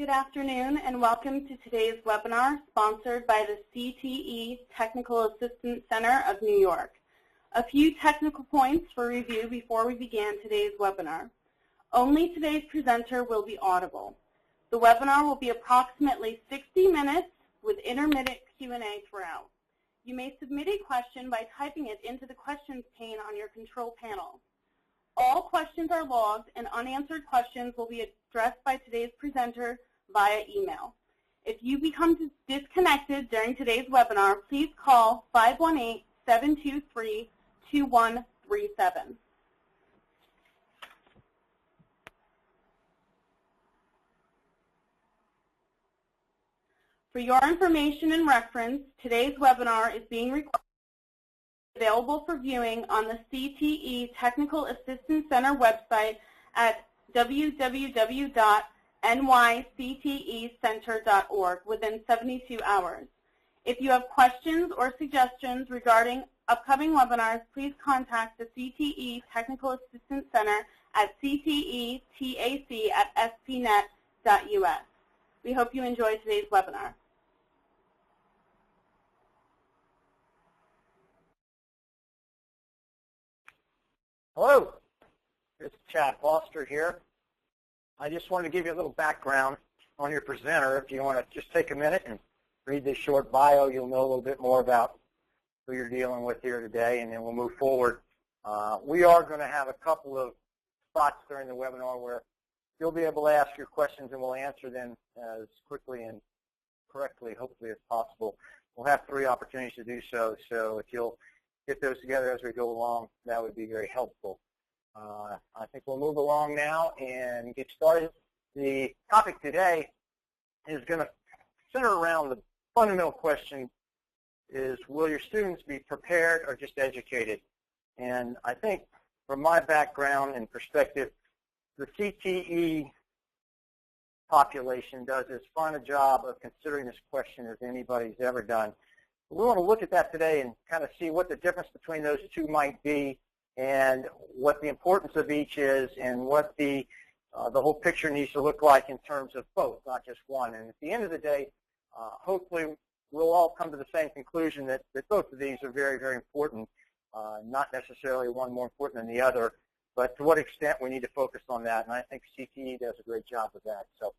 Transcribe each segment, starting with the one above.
Good afternoon and welcome to today's webinar sponsored by the CTE Technical Assistance Center of New York. A few technical points for review before we begin today's webinar. Only today's presenter will be audible. The webinar will be approximately 60 minutes with intermittent Q&A throughout. You may submit a question by typing it into the questions pane on your control panel. All questions are logged and unanswered questions will be addressed by today's presenter via email. If you become disconnected during today's webinar, please call 518-723-2137. For your information and reference, today's webinar is being recorded, available for viewing on the CTE Technical Assistance Center website at www.nyctecenter.org within 72 hours. If you have questions or suggestions regarding upcoming webinars, please contact the CTE Technical Assistance Center at ctetac@spnet.us. We hope you enjoy today's webinar. Hello, it's Chad Foster here. I just wanted to give you a little background on your presenter. If you want to just take a minute and read this short bio, you'll know a little bit more about who you're dealing with here today, and then we'll move forward. We are going to have a couple of spots during the webinar where you'll be able to ask your questions and we'll answer them as quickly and correctly, hopefully, as possible. We'll have 3 opportunities to do so, so if you'll get those together as we go along, that would be very helpful. I think we'll move along now and get started. The topic today is going to center around the fundamental question is, will your students be prepared or just educated? And I think from my background and perspective, the CTE population does as fine a job of considering this question as anybody's ever done. We want to look at that today and kind of see what the difference between those two might be and what the importance of each is and what the whole picture needs to look like in terms of both, not just one. And at the end of the day, hopefully we'll all come to the same conclusion that both of these are very, very important, not necessarily one more important than the other, but to what extent we need to focus on that. And I think CTE does a great job of that. So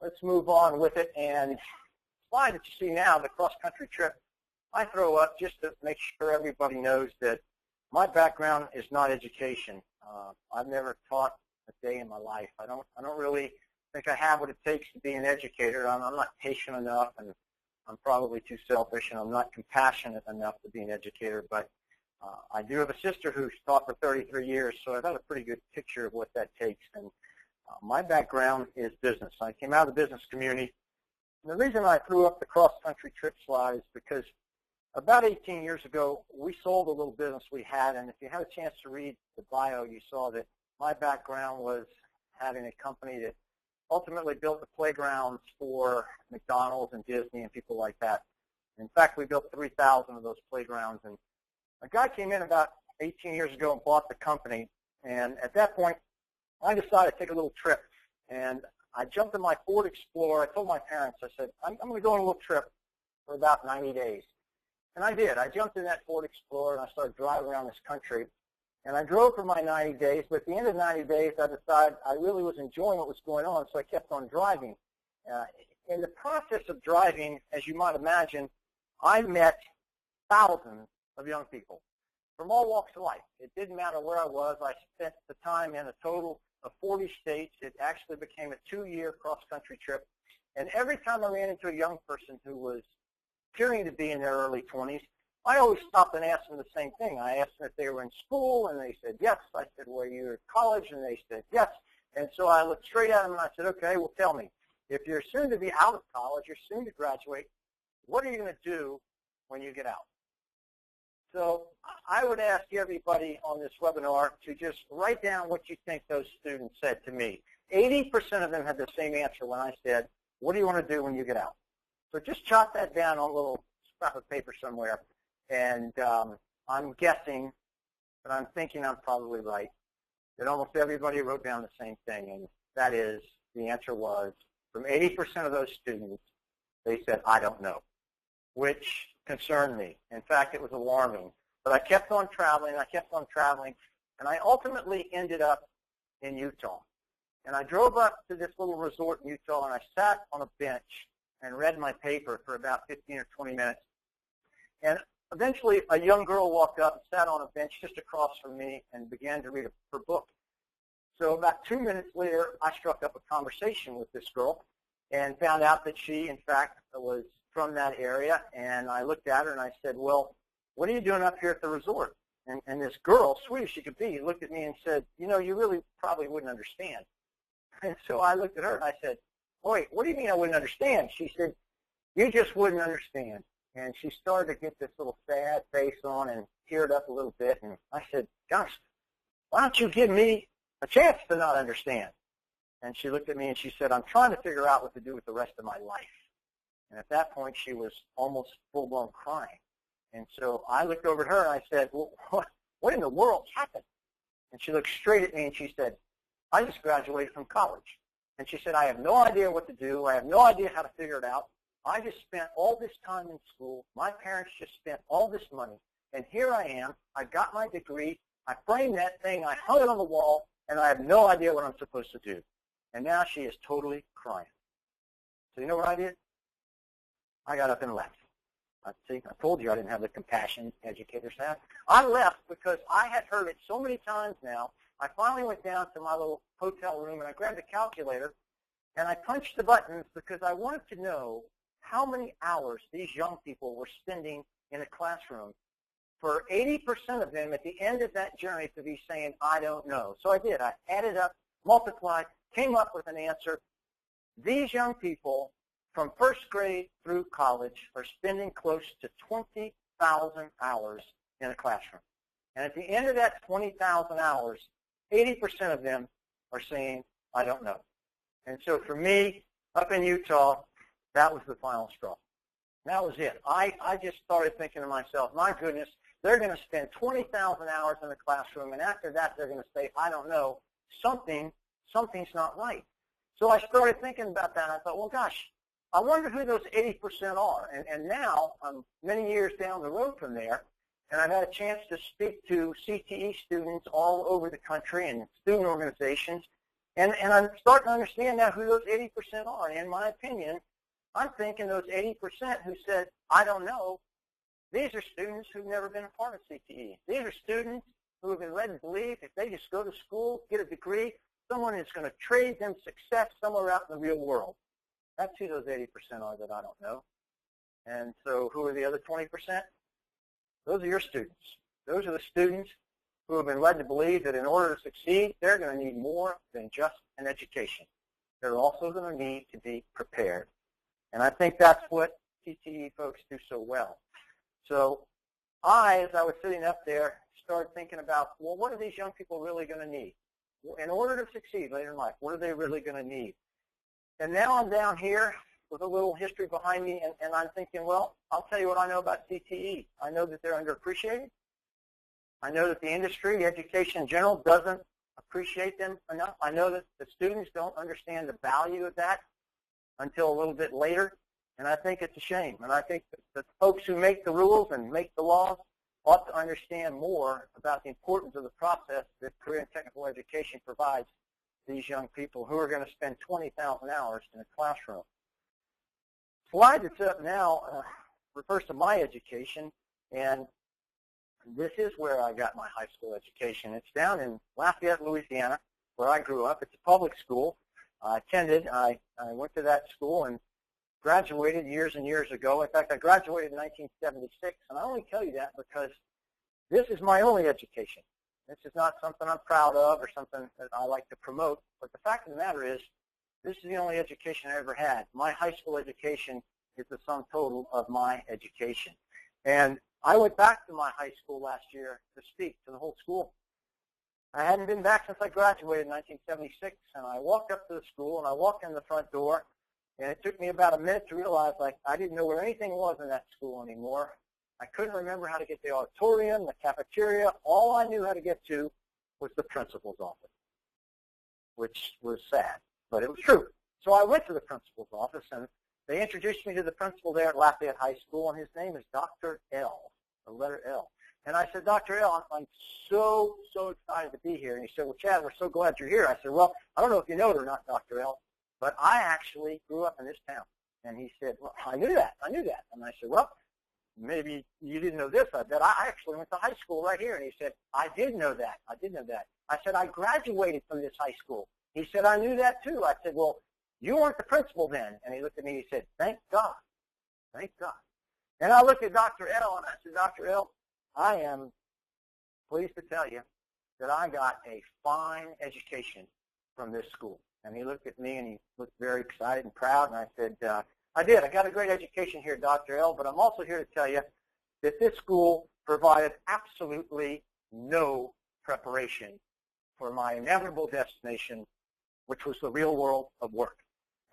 let's move on with it. And the slide that you see now, the cross-country trip, I throw up just to make sure everybody knows that my background is not education. I've never taught a day in my life. I don't really think I have what it takes to be an educator. I'm not patient enough, and I'm probably too selfish, and I'm not compassionate enough to be an educator. But I do have a sister who's taught for 33 years, so I've got a pretty good picture of what that takes. And my background is business. I came out of the business community. And the reason I threw up the cross-country trip slide is because about 18 years ago, we sold a little business we had, and if you had a chance to read the bio, you saw that my background was having a company that ultimately built the playgrounds for McDonald's and Disney and people like that. In fact, we built 3,000 of those playgrounds, and a guy came in about 18 years ago and bought the company, and at that point, I decided to take a little trip, and I jumped in my Ford Explorer. I told my parents, I said, I'm going to go on a little trip for about 90 days. And I did. I jumped in that Ford Explorer and I started driving around this country. And I drove for my 90 days, but at the end of 90 days, I decided I really was enjoying what was going on, so I kept on driving. In the process of driving, as you might imagine, I met thousands of young people from all walks of life. It didn't matter where I was. I spent the time in a total of 40 states. It actually became a 2-year cross-country trip. And every time I ran into a young person who was appearing to be in their early 20s, I always stopped and asked them the same thing. I asked them if they were in school, and they said yes. I said, well, you're at college, and they said yes. And so I looked straight at them, and I said, okay, well, tell me, if you're soon to be out of college, you're soon to graduate, what are you going to do when you get out? So I would ask everybody on this webinar to just write down what you think those students said to me. 80% of them had the same answer when I said, what do you want to do when you get out? So just jot that down on a little scrap of paper somewhere. And I'm guessing, but I'm thinking I'm probably right, that almost everybody wrote down the same thing, and that is, the answer was from 80% of those students, they said, I don't know, which concerned me. In fact, it was alarming. But I kept on traveling, and I ultimately ended up in Utah. And I drove up to this little resort in Utah, and I sat on a bench and read my paper for about 15 or 20 minutes. And eventually, a young girl walked up and sat on a bench just across from me and began to read her book. So about 2 minutes later, I struck up a conversation with this girl and found out that she, in fact, was from that area. And I looked at her and I said, well, what are you doing up here at the resort? And this girl, sweet as she could be, looked at me and said, you know, you really probably wouldn't understand. And so I looked at her and I said, wait, what do you mean I wouldn't understand? She said, you just wouldn't understand. And she started to get this little sad face on and teared up a little bit. And I said, gosh, why don't you give me a chance to not understand? And she looked at me and she said, I'm trying to figure out what to do with the rest of my life. And at that point, she was almost full-blown crying. And so I looked over at her and I said, well, what in the world happened? And she looked straight at me and she said, I just graduated from college. And she said, I have no idea what to do. I have no idea how to figure it out. I just spent all this time in school. My parents just spent all this money. And here I am. I got my degree. I framed that thing. I hung it on the wall. And I have no idea what I'm supposed to do. And now she is totally crying. So you know what I did? I got up and left. See, I told you I didn't have the compassion educators have. I left because I had heard it so many times now. I finally went down to my little hotel room and I grabbed a calculator and I punched the buttons because I wanted to know how many hours these young people were spending in a classroom for 80% of them at the end of that journey to be saying, I don't know. So I did. I added up, multiplied, came up with an answer. These young people from first grade through college are spending close to 20,000 hours in a classroom. And at the end of that 20,000 hours, 80% of them are saying, I don't know. And so for me, up in Utah, that was the final straw. That was it. I just started thinking to myself, my goodness, they're going to spend 20,000 hours in the classroom, and after that they're going to say, I don't know, something's not right. So I started thinking about that, and I thought, well, gosh, I wonder who those 80% are. And now I'm many years down the road from there, and I've had a chance to speak to CTE students all over the country and student organizations, and I'm starting to understand now who those 80% are. And in my opinion, I'm thinking those 80% who said, I don't know, these are students who've never been a part of CTE. These are students who have been led to believe if they just go to school, get a degree, someone is going to trade them success somewhere out in the real world. That's who those 80% are that I don't know. And so who are the other 20%? Those are your students. Those are the students who have been led to believe that in order to succeed, they're going to need more than just an education. They're also going to need to be prepared. And I think that's what CTE folks do so well. So as I was sitting up there, started thinking about, well, what are these young people really going to need? In order to succeed later in life, what are they really going to need? And now I'm down here with a little history behind me, and I'm thinking, well, I'll tell you what I know about CTE. I know that they're underappreciated. I know that the industry, education in general, doesn't appreciate them enough. I know that the students don't understand the value of that until a little bit later, and I think it's a shame. And I think that the folks who make the rules and make the laws ought to understand more about the importance of the process that career and technical education provides these young people who are going to spend 20,000 hours in a classroom. The slide that's up now refers to my education, and this is where I got my high school education. It's down in Lafayette, Louisiana, where I grew up. It's a public school. I went to that school and graduated years and years ago. In fact, I graduated in 1976, and I only tell you that because this is my only education. This is not something I'm proud of or something that I like to promote, but the fact of the matter is this is the only education I ever had. My high school education is the sum total of my education. And I went back to my high school last year to speak to the whole school. I hadn't been back since I graduated in 1976, and I walked up to the school, and I walked in the front door, and it took me about a minute to realize, like, I didn't know where anything was in that school anymore. I couldn't remember how to get to the auditorium, the cafeteria. All I knew how to get to was the principal's office, which was sad, but it was true. So I went to the principal's office, and they introduced me to the principal there at Lafayette High School, and his name is Dr. L, the letter L. And I said, Dr. L, I'm so excited to be here. And he said, well, Chad, we're so glad you're here. I said, well, I don't know if you know it or not, Dr. L, but I actually grew up in this town. And he said, well, I knew that. And I said, well, maybe you didn't know this. I bet I actually went to high school right here. And he said, I did know that. I said, I graduated from this high school. He said, I knew that too. I said, well, you weren't the principal then. And he looked at me and he said, thank God. Thank God. And I looked at Dr. L and I said, Dr. L, I am pleased to tell you that I got a fine education from this school. And he looked at me and he looked very excited and proud. And I said, I did. I got a great education here, Dr. L, but I'm also here to tell you that this school provided absolutely no preparation for my inevitable destination, which was the real world of work.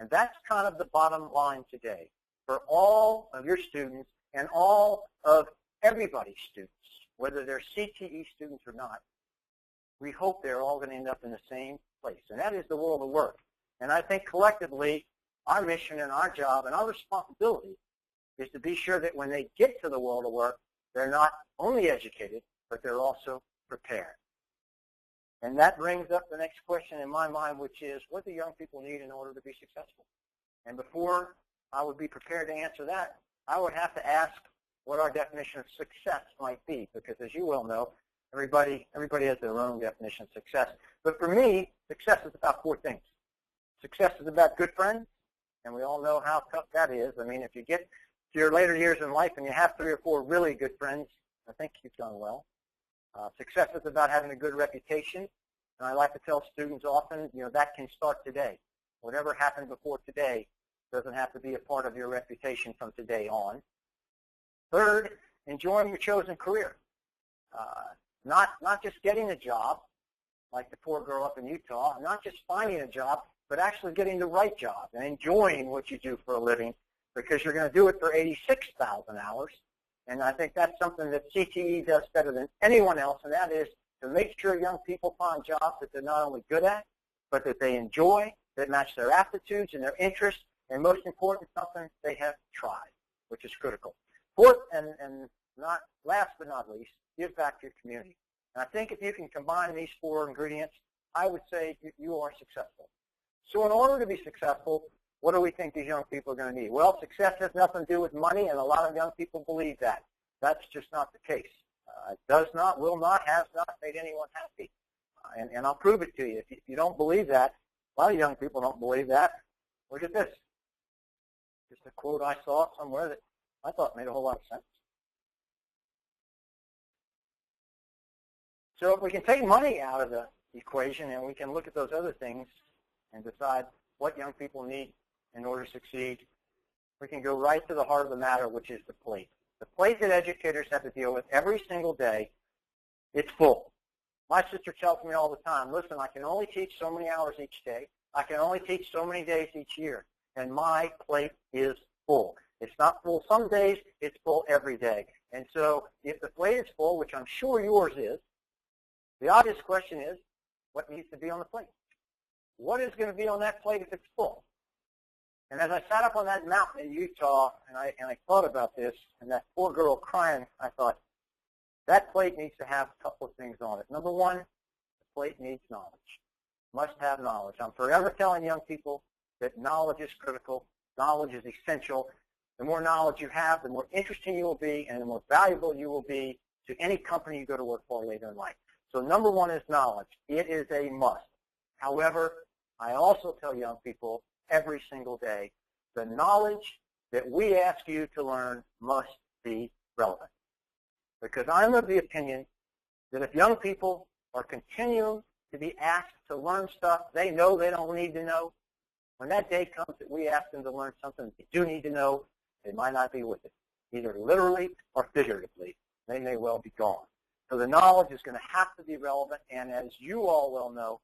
And that's kind of the bottom line today for all of your students and all of everybody's students, whether they're CTE students or not. We hope they're all going to end up in the same place, and that is the world of work. And I think collectively, our mission and our job and our responsibility is to be sure that when they get to the world of work, they're not only educated, but they're also prepared. And that brings up the next question in my mind, which is, what do young people need in order to be successful? And before I would be prepared to answer that, I would have to ask what our definition of success might be, because as you well know, everybody has their own definition of success. But for me, success is about four things. Success is about good friends, and we all know how tough that is. I mean, if you get to your later years in life and you have 3 or 4 really good friends, I think you've done well. Success is about having a good reputation, and I like to tell students often, that can start today. Whatever happened before today doesn't have to be a part of your reputation from today on. Third, enjoying your chosen career. Not just getting a job, like the poor girl up in Utah, not just finding a job, but actually getting the right job and enjoying what you do for a living, because you're going to do it for 86,000 hours. And I think that's something that CTE does better than anyone else, and that is to make sure young people find jobs that they're not only good at, but that they enjoy, that match their aptitudes and their interests, and most important, something they have tried, which is critical. Fourth, and not last but not least, give back to your community. And I think if you can combine these 4 ingredients, I would say you are successful. So in order to be successful, what do we think these young people are going to need? Well, success has nothing to do with money, and a lot of young people believe that. That's just not the case. It does not, will not, has not made anyone happy. And I'll prove it to you. If you don't believe that, a lot of young people don't believe that. Look at this. Just a quote I saw somewhere that I thought made a whole lot of sense. So if we can take money out of the equation and we can look at those other things and decide what young people need in order to succeed, we can go right to the heart of the matter, which is the plate. The plate that educators have to deal with every single day, it's full. My sister tells me all the time, listen, I can only teach so many hours each day. I can only teach so many days each year. And my plate is full. It's not full some days, it's full every day. And so if the plate is full, which I'm sure yours is, the obvious question is, what needs to be on the plate? What is going to be on that plate if it's full? And as I sat up on that mountain in Utah and I thought about this, and that poor girl crying, I thought, that plate needs to have a couple of things on it. Number one, the plate needs knowledge. Must have knowledge. I'm forever telling young people that knowledge is critical. Knowledge is essential. The more knowledge you have, the more interesting you will be, and the more valuable you will be to any company you go to work for later in life. So number one is knowledge. It is a must. However, I also tell young people every single day, the knowledge that we ask you to learn must be relevant. Because I'm of the opinion that if young people are continuing to be asked to learn stuff they know they don't need to know, when that day comes that we ask them to learn something they do need to know, they might not be with it, either literally or figuratively. They may well be gone. So the knowledge is going to have to be relevant, and as you all well know,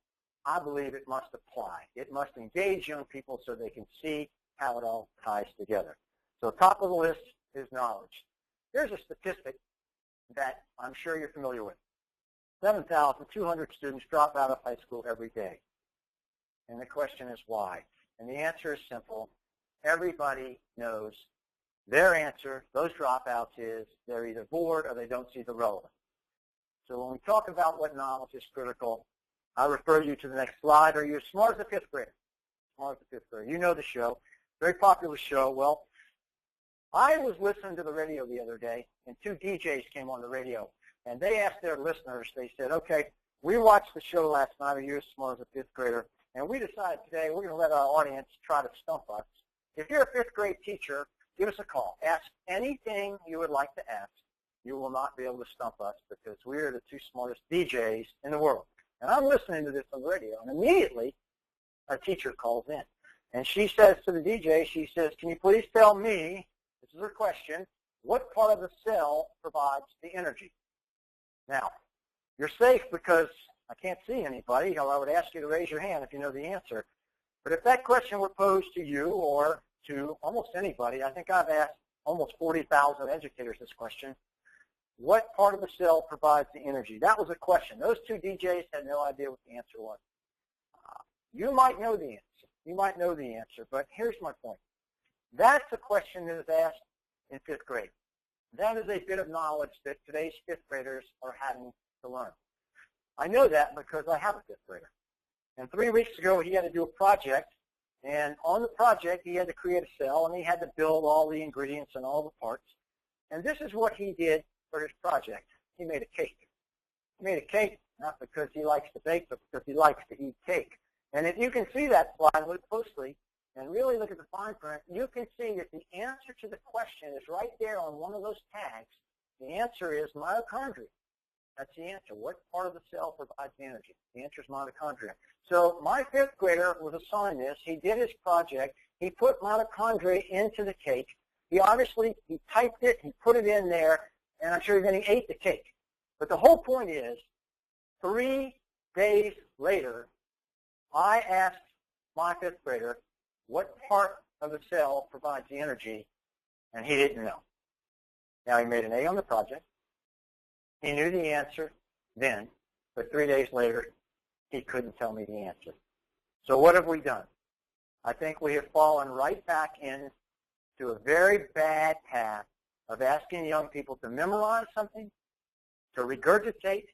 I believe it must apply. It must engage young people so they can see how it all ties together. So top of the list is knowledge. Here's a statistic that I'm sure you're familiar with. 7,200 students drop out of high school every day. And the question is why? And the answer is simple. Everybody knows their answer, those dropouts, is they're either bored or they don't see the relevance. So when we talk about what knowledge is critical, I refer you to the next slide. Are you as smart as a fifth grader? Smart as a fifth grader. You know the show. Very popular show. Well, I was listening to the radio the other day, and two DJs came on the radio, and they asked their listeners, they said, okay, we watched the show last night, Are You as Smart as a Fifth Grader? And we decided today we're going to let our audience try to stump us. If you're a fifth grade teacher, give us a call. Ask anything you would like to ask. You will not be able to stump us because we are the two smartest DJs in the world. And I'm listening to this on the radio, and immediately a teacher calls in. And she says to the DJ, she says, can you please tell me, this is her question, what part of the cell provides the energy? Now, you're safe because I can't see anybody, or I would ask you to raise your hand if you know the answer. But if that question were posed to you or to almost anybody, I think I've asked almost 40,000 educators this question, what part of the cell provides the energy? That was a question. Those two DJs had no idea what the answer was. You might know the answer. You might know the answer, but here's my point. That's a question that is asked in fifth grade. That is a bit of knowledge that today's fifth graders are having to learn. I know that because I have a fifth grader. And 3 weeks ago, he had to do a project, and on the project, he had to create a cell, and he had to build all the ingredients and all the parts. And this is what he did for his project. He made a cake. He made a cake not because he likes to bake, but because he likes to eat cake. And if you can see that slide, look closely, and really look at the fine print, you can see that the answer to the question is right there on one of those tags. The answer is mitochondria. That's the answer. What part of the cell provides the energy? The answer is mitochondria. So my fifth grader was assigned this. He did his project. He put mitochondria into the cake. He typed it, he put it in there, and I'm sure then he ate the cake. But the whole point is, 3 days later, I asked my fifth grader what part of the cell provides the energy, and he didn't know. Now, he made an A on the project. He knew the answer then, but 3 days later, he couldn't tell me the answer. So what have we done? I think we have fallen right back into a very bad path of asking young people to memorize something, to regurgitate,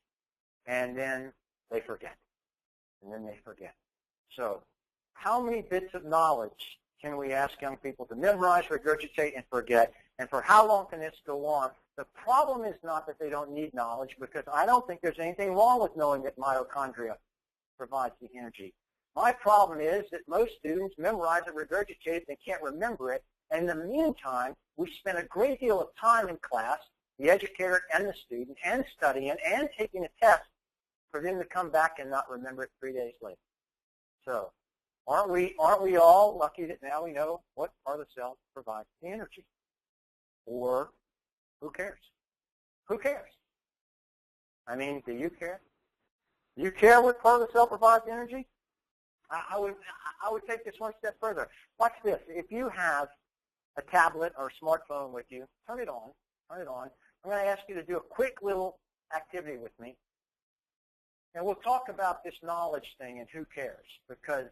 and then they forget. And then they forget. So how many bits of knowledge can we ask young people to memorize, regurgitate, and forget? And for how long can this go on? The problem is not that they don't need knowledge, because I don't think there's anything wrong with knowing that mitochondria provides the energy. My problem is that most students memorize it, regurgitate it, they can't remember it. And in the meantime, we spend a great deal of time in class, the educator and the student, and studying and taking a test for them to come back and not remember it 3 days later. So aren't we all lucky that now we know what part of the cell provides the energy? Or who cares? Who cares? I mean, do you care? Do you care what part of the cell provides energy? I would take this one step further. Watch this. If you have a tablet or a smartphone with you, turn it on. Turn it on. I'm going to ask you to do a quick little activity with me. And we'll talk about this knowledge thing and who cares, because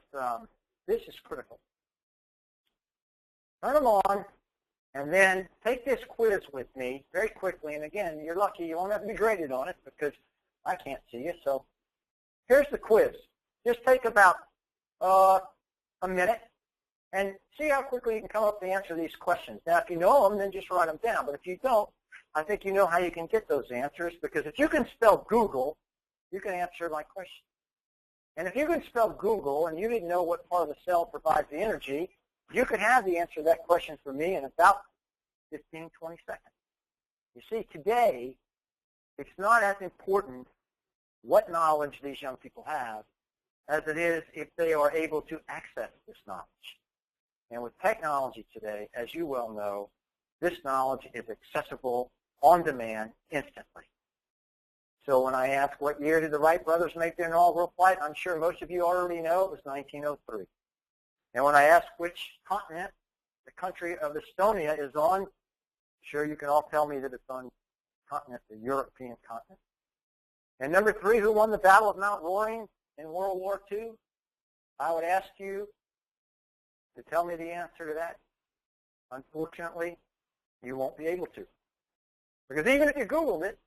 this is critical. Turn them on, and then take this quiz with me very quickly. And again, you're lucky you won't have to be graded on it because I can't see you. So here's the quiz. Just take about a minute and see how quickly you can come up with the answer to these questions. Now, if you know them, then just write them down. But if you don't, I think you know how you can get those answers, because if you can spell Google, you can answer my question. And if you can spell Google and you didn't know what part of the cell provides the energy, you could have the answer to that question for me in about 15, 20 seconds. You see, today, it's not as important what knowledge these young people have as it is if they are able to access this knowledge. And with technology today, as you well know, this knowledge is accessible on demand instantly. So when I ask what year did the Wright brothers make their inaugural flight, I'm sure most of you already know it was 1903. And when I ask which continent the country of Estonia is on, I'm sure you can all tell me that it's on the European continent. And number 3, who won the Battle of Mount Roaring in World War II? I would ask you to tell me the answer to that? Unfortunately, you won't be able to. Because even if you Googled it,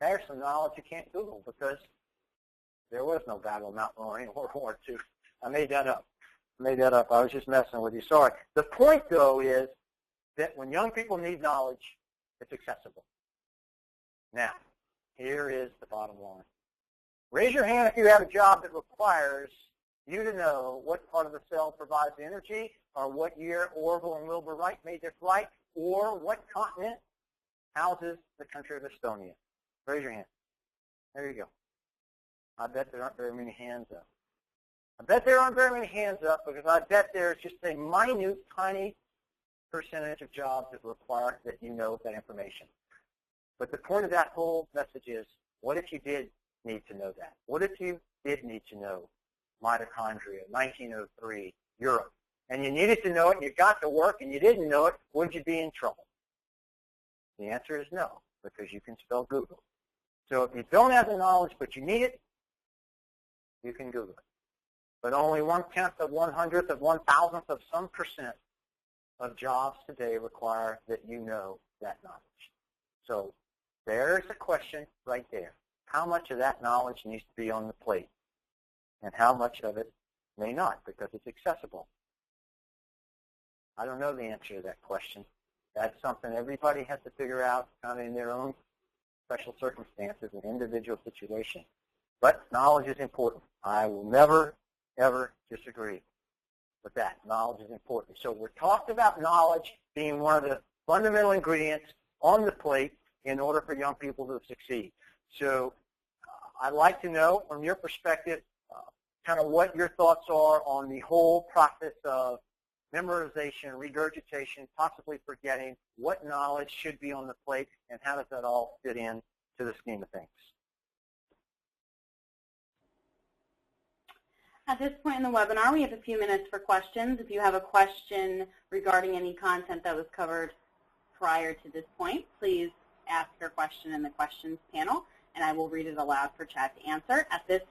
there's some knowledge you can't Google because there was no Battle of Mount Laurel in World War II. I made that up. I was just messing with you. Sorry. The point, though, is that when young people need knowledge, it's accessible. Now, here is the bottom line. Raise your hand if you have a job that requires you to know what part of the cell provides the energy, or what year Orville and Wilbur Wright made their flight, or what continent houses the country of Estonia. Raise your hand. There you go. I bet there aren't very many hands up. Because I bet there's just a minute, tiny percentage of jobs that require that you know that information. But the point of that whole message is, what if you did need to know that? What if you did need to know mitochondria, 1903, Europe, and you needed to know it, and you got to work, and you didn't know it, would you be in trouble? The answer is no, because you can spell Google. So if you don't have the knowledge, but you need it, you can Google it. But only 1/10 of 100th of 1,000th of some percent of jobs today require that you know that knowledge. So there's a question right there. How much of that knowledge needs to be on the plate? And how much of it may not, because it's accessible? I don't know the answer to that question. That's something everybody has to figure out kind of in their own special circumstances and individual situation. But knowledge is important. I will never, ever disagree with that. Knowledge is important. So we're talking about knowledge being one of the fundamental ingredients on the plate in order for young people to succeed. So I'd like to know, from your perspective, kind of what your thoughts are on the whole process of memorization, regurgitation, possibly forgetting, what knowledge should be on the plate, and how does that all fit in to the scheme of things? At this point in the webinar, we have a few minutes for questions. If you have a question regarding any content that was covered prior to this point, please ask your question in the questions panel, and I will read it aloud for Chad to answer. At this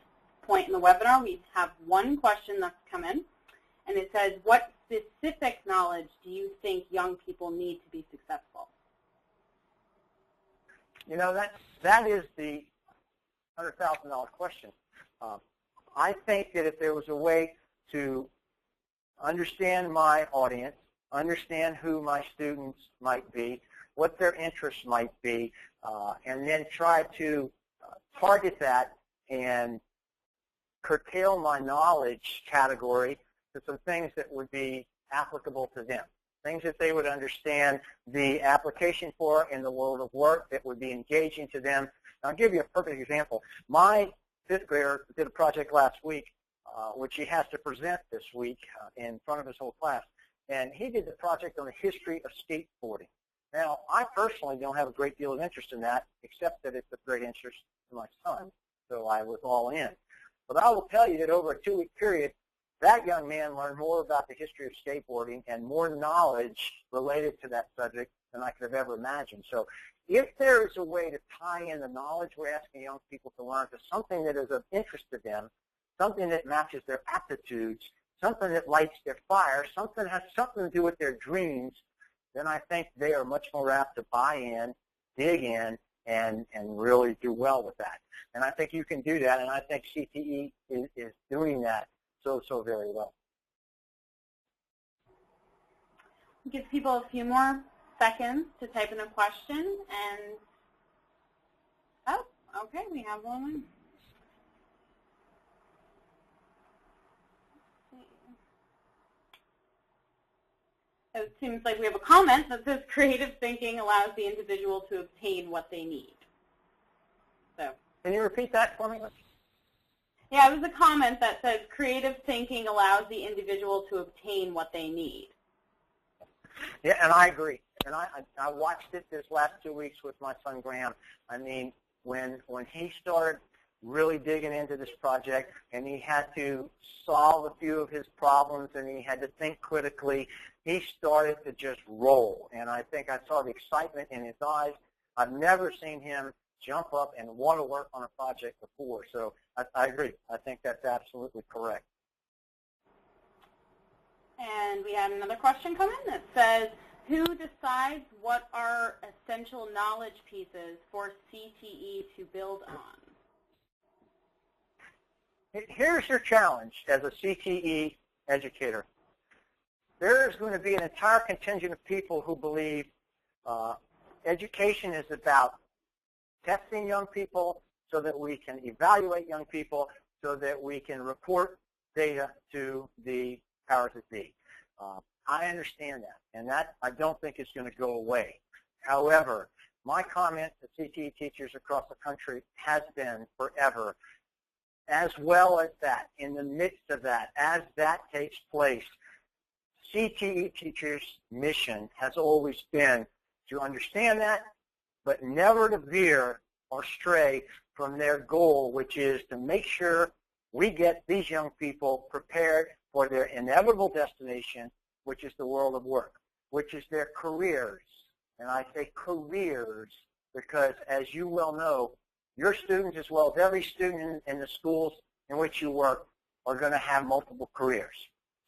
point in the webinar, we have one question that's come in, and it says, what specific knowledge do you think young people need to be successful? You know, that is the $100,000 question. I think that if there was a way to understand my audience, understand who my students might be, what their interests might be, and then try to target that and curtail my knowledge category to some things that would be applicable to them, things that they would understand the application for in the world of work that would be engaging to them. I'll give you a perfect example. My fifth grader did a project last week, which he has to present this week in front of his whole class, and he did the project on the history of skateboarding. Now, I personally don't have a great deal of interest in that, except that it's of great interest to my son, so I was all in. But I will tell you that over a 2-week period, that young man learned more about the history of skateboarding and more knowledge related to that subject than I could have ever imagined. So if there is a way to tie in the knowledge we're asking young people to learn to something that is of interest to them, something that matches their aptitudes, something that lights their fire, something that has something to do with their dreams, then I think they are much more apt to buy in, dig in, and really do well with that. And I think you can do that, and I think CTE is doing that so very well. Give people a few more seconds to type in a question, and oh, okay, we have one. It seems like we have a comment that says creative thinking allows the individual to obtain what they need. So, can you repeat that for me? Yeah, it was a comment that says creative thinking allows the individual to obtain what they need. Yeah, and I agree. And I watched it this last 2 weeks with my son Graham. I mean, when he started really digging into this project and he had to solve a few of his problems and he had to think critically, he started to just roll. And I think I saw the excitement in his eyes. I've never seen him jump up and want to work on a project before. So I agree. I think that's absolutely correct. And we had another question come in that says, who decides what are essential knowledge pieces for CTE to build on? Here's your challenge as a CTE educator. There is going to be an entire contingent of people who believe education is about testing young people so that we can evaluate young people, so that we can report data to the powers that be. I understand that, and that I don't think is going to go away. However, my comment to CTE teachers across the country has been forever, as well as that, in the midst of that, as that takes place, CTE teachers' mission has always been to understand that, but never to veer or stray from their goal, which is to make sure we get these young people prepared for their inevitable destination, which is the world of work, which is their careers. And I say careers because, as you well know, your students, as well as every student in the schools in which you work, are going to have multiple careers.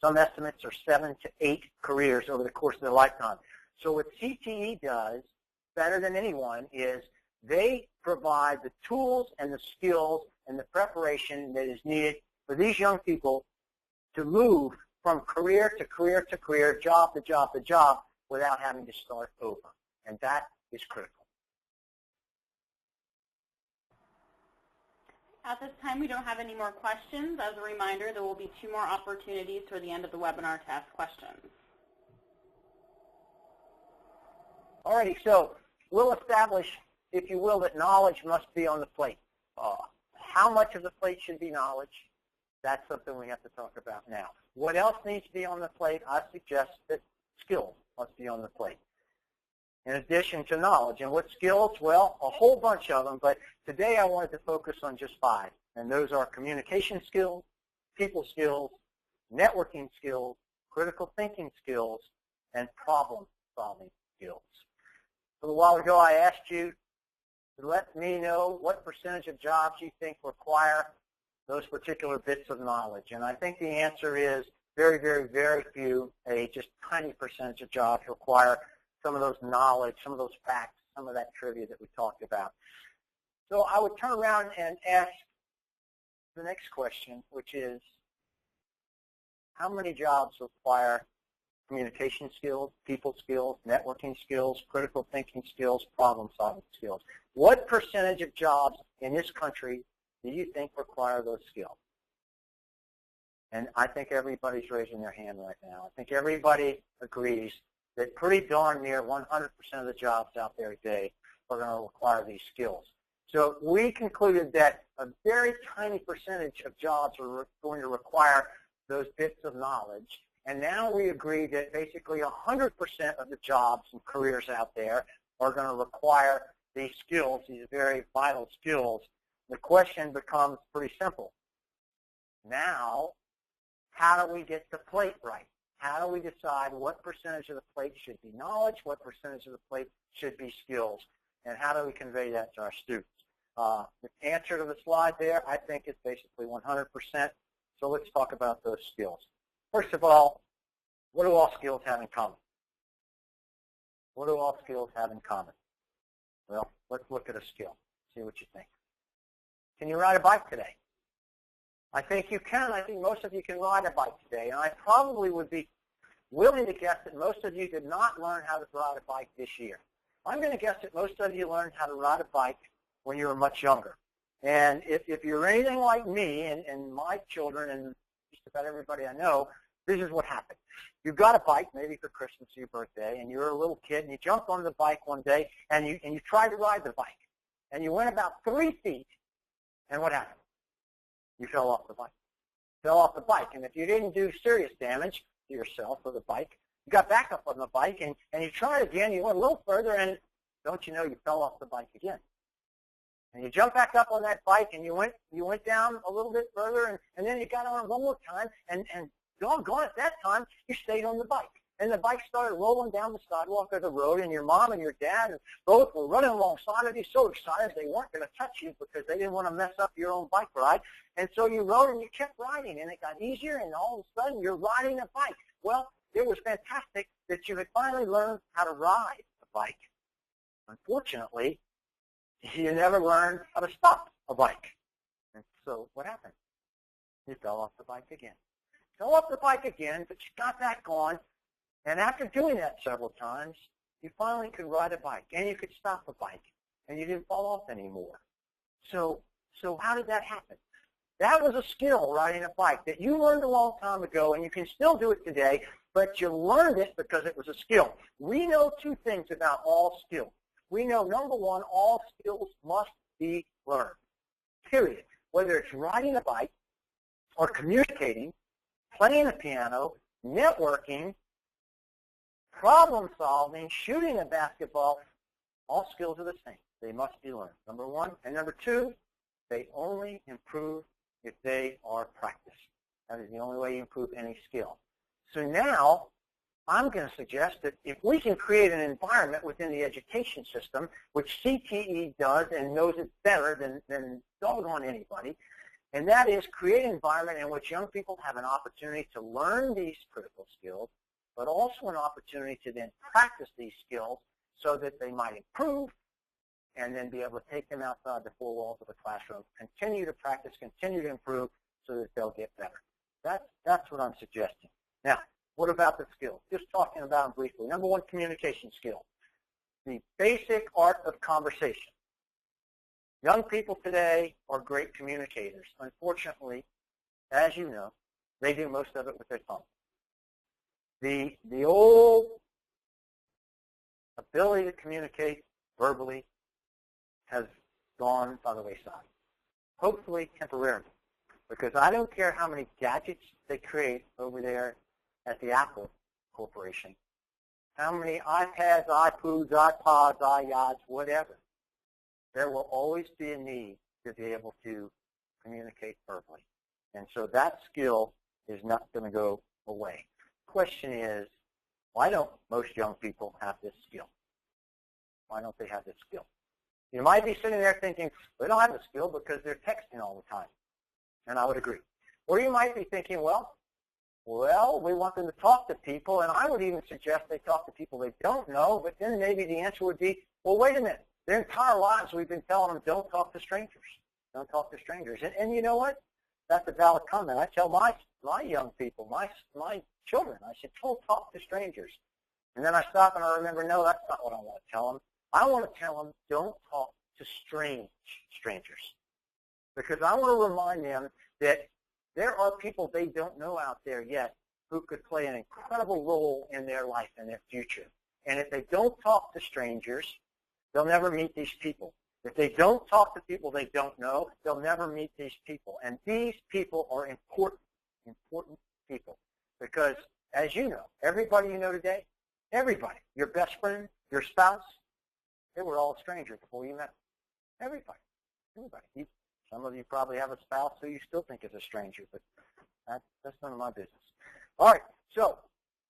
Some estimates are 7 to 8 careers over the course of their lifetime. So what CTE does better than anyone is they provide the tools and the skills and the preparation that is needed for these young people to move from career to career to career, job to job to job, without having to start over. And that is critical. At this time, we don't have any more questions. As a reminder, there will be 2 more opportunities toward the end of the webinar to ask questions. All righty, so we'll establish, if you will, that knowledge must be on the plate. How much of the plate should be knowledge? That's something we have to talk about now. What else needs to be on the plate? I suggest that skills must be on the plate, in addition to knowledge. And what skills? Well, a whole bunch of them, but today I wanted to focus on just 5. And those are communication skills, people skills, networking skills, critical thinking skills, and problem-solving skills. A little while ago I asked you to let me know what percentage of jobs you think require those particular bits of knowledge. And I think the answer is very, very, very few, a just tiny percentage of jobs require some of those knowledge, some of those facts, some of that trivia that we talked about. So I would turn around and ask the next question, which is, how many jobs require communication skills, people skills, networking skills, critical thinking skills, problem-solving skills? What percentage of jobs in this country do you think require those skills? And I think everybody's raising their hand right now. I think everybody agrees that pretty darn near 100% of the jobs out there today are going to require these skills. So we concluded that a very tiny percentage of jobs are going to require those bits of knowledge. And now we agree that basically 100% of the jobs and careers out there are going to require these skills, these very vital skills. The question becomes pretty simple. Now, how do we get the plate right? How do we decide what percentage of the plate should be knowledge, what percentage of the plate should be skills, and how do we convey that to our students? The answer to the slide there, I think, is basically 100%. So let's talk about those skills. First of all, what do all skills have in common? What do all skills have in common? Well, let's look at a skill, see what you think. Can you ride a bike today? I think you can. I think most of you can ride a bike today. And I probably would be willing to guess that most of you did not learn how to ride a bike this year. I'm going to guess that most of you learned how to ride a bike when you were much younger. And if you're anything like me and my children and just about everybody I know, this is what happened. You got a bike, maybe for Christmas or your birthday, and you were a little kid, and you jumped on the bike one day, and you tried to ride the bike. And you went about 3 feet, and what happened? You fell off the bike. Fell off the bike. And if you didn't do serious damage to yourself or the bike, you got back up on the bike, and you tried again. You went a little further, and don't you know, you fell off the bike again. And you jumped back up on that bike, and you went down a little bit further, and then you got on one more time, and doggone at that time, you stayed on the bike. And the bike started rolling down the sidewalk of the road, and your mom and your dad both were running alongside of you, so excited they weren't going to touch you because they didn't want to mess up your own bike ride. And so you rode and you kept riding, and it got easier, and all of a sudden you're riding a bike. Well, it was fantastic that you had finally learned how to ride a bike. Unfortunately, you never learned how to stop a bike. And so what happened? You fell off the bike again. Fell off the bike again, but you got back on. And after doing that several times, you finally could ride a bike, and you could stop a bike, and you didn't fall off anymore. So how did that happen? That was a skill, riding a bike, that you learned a long time ago, and you can still do it today, but you learned it because it was a skill. We know two things about all skills. We know, number one, all skills must be learned, period. Whether it's riding a bike or communicating, playing the piano, networking, problem solving, shooting a basketball, all skills are the same. They must be learned, number one. And number two, they only improve if they are practiced. That is the only way you improve any skill. So now, I'm going to suggest that if we can create an environment within the education system, which CTE does and knows it better than doggone anybody, and that is create an environment in which young people have an opportunity to learn these critical skills, but also an opportunity to then practice these skills so that they might improve and then be able to take them outside the four walls of the classroom, continue to practice, continue to improve so that they'll get better. That's what I'm suggesting. Now, what about the skills? Just talking about them briefly. Number one, communication skill. The basic art of conversation. Young people today are great communicators. Unfortunately, as you know, they do most of it with their tongue. The old ability to communicate verbally has gone by the wayside. Hopefully temporarily, because I don't care how many gadgets they create over there at the Apple Corporation, how many iPads, iPods, iPods, iYods, whatever. There will always be a need to be able to communicate verbally. And so that skill is not going to go away. The question is, why don't most young people have this skill? Why don't they have this skill? You might be sitting there thinking, they don't have the skill because they're texting all the time. And I would agree. Or you might be thinking, well, we want them to talk to people, and I would even suggest they talk to people they don't know, but then maybe the answer would be, well, wait a minute. Their entire lives we've been telling them, don't talk to strangers. Don't talk to strangers. And you know what? That's a valid comment. I tell my young people, my children, I said, don't talk to strangers. And then I stop and I remember, no, that's not what I want to tell them. I want to tell them, don't talk to strangers. Because I want to remind them that there are people they don't know out there yet who could play an incredible role in their life and their future. And if they don't talk to strangers, they'll never meet these people. If they don't talk to people they don't know, they'll never meet these people. And these people are important people. Because, as you know, everybody you know today, everybody, your best friend, your spouse, they were all strangers before you met them. Everybody. Some of you probably have a spouse who you still think is a stranger, but that's none of my business. All right, so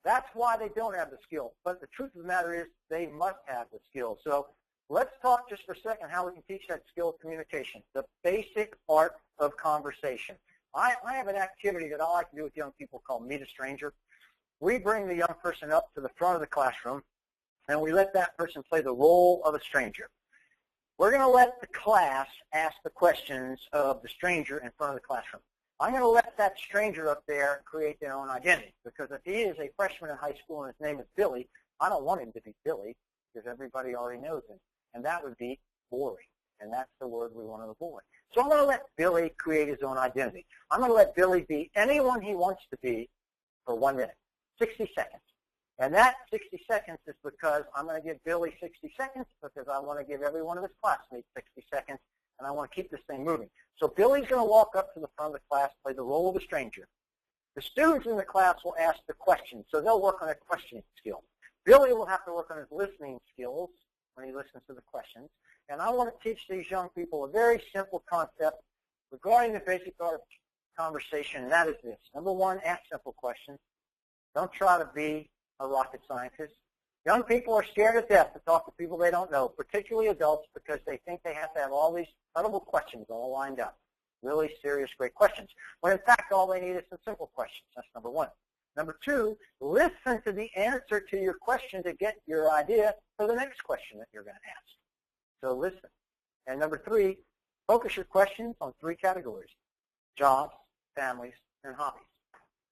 that's why they don't have the skill. But the truth of the matter is they must have the skill. So let's talk just for a second how we can teach that skill of communication, the basic art of conversation. I have an activity that I like to do with young people called Meet a Stranger. We bring the young person up to the front of the classroom, and we let that person play the role of a stranger. We're going to let the class ask the questions of the stranger in front of the classroom. I'm going to let that stranger up there create their own identity, because if he is a freshman in high school and his name is Billy, I don't want him to be Billy because everybody already knows him, and that would be boring, and that's the word we want to avoid. So I'm going to let Billy create his own identity. I'm going to let Billy be anyone he wants to be for 1 minute, 60 seconds. And that 60 seconds is because I'm going to give Billy 60 seconds because I want to give every one of his classmates 60 seconds, and I want to keep this thing moving. So Billy's going to walk up to the front of the class, play the role of a stranger. The students in the class will ask the questions, so they'll work on their questioning skills. Billy will have to work on his listening skills when he listens to the questions. And I want to teach these young people a very simple concept regarding the basic art of conversation, and that is this. Number one, ask simple questions. Don't try to be a rocket scientist. Young people are scared to death to talk to people they don't know, particularly adults, because they think they have to have all these incredible questions all lined up. Really serious, great questions. When in fact, all they need is some simple questions. That's number one. Number 2, listen to the answer to your question to get your idea for the next question that you're going to ask. So listen. And number 3, focus your questions on 3 categories: jobs, families, and hobbies.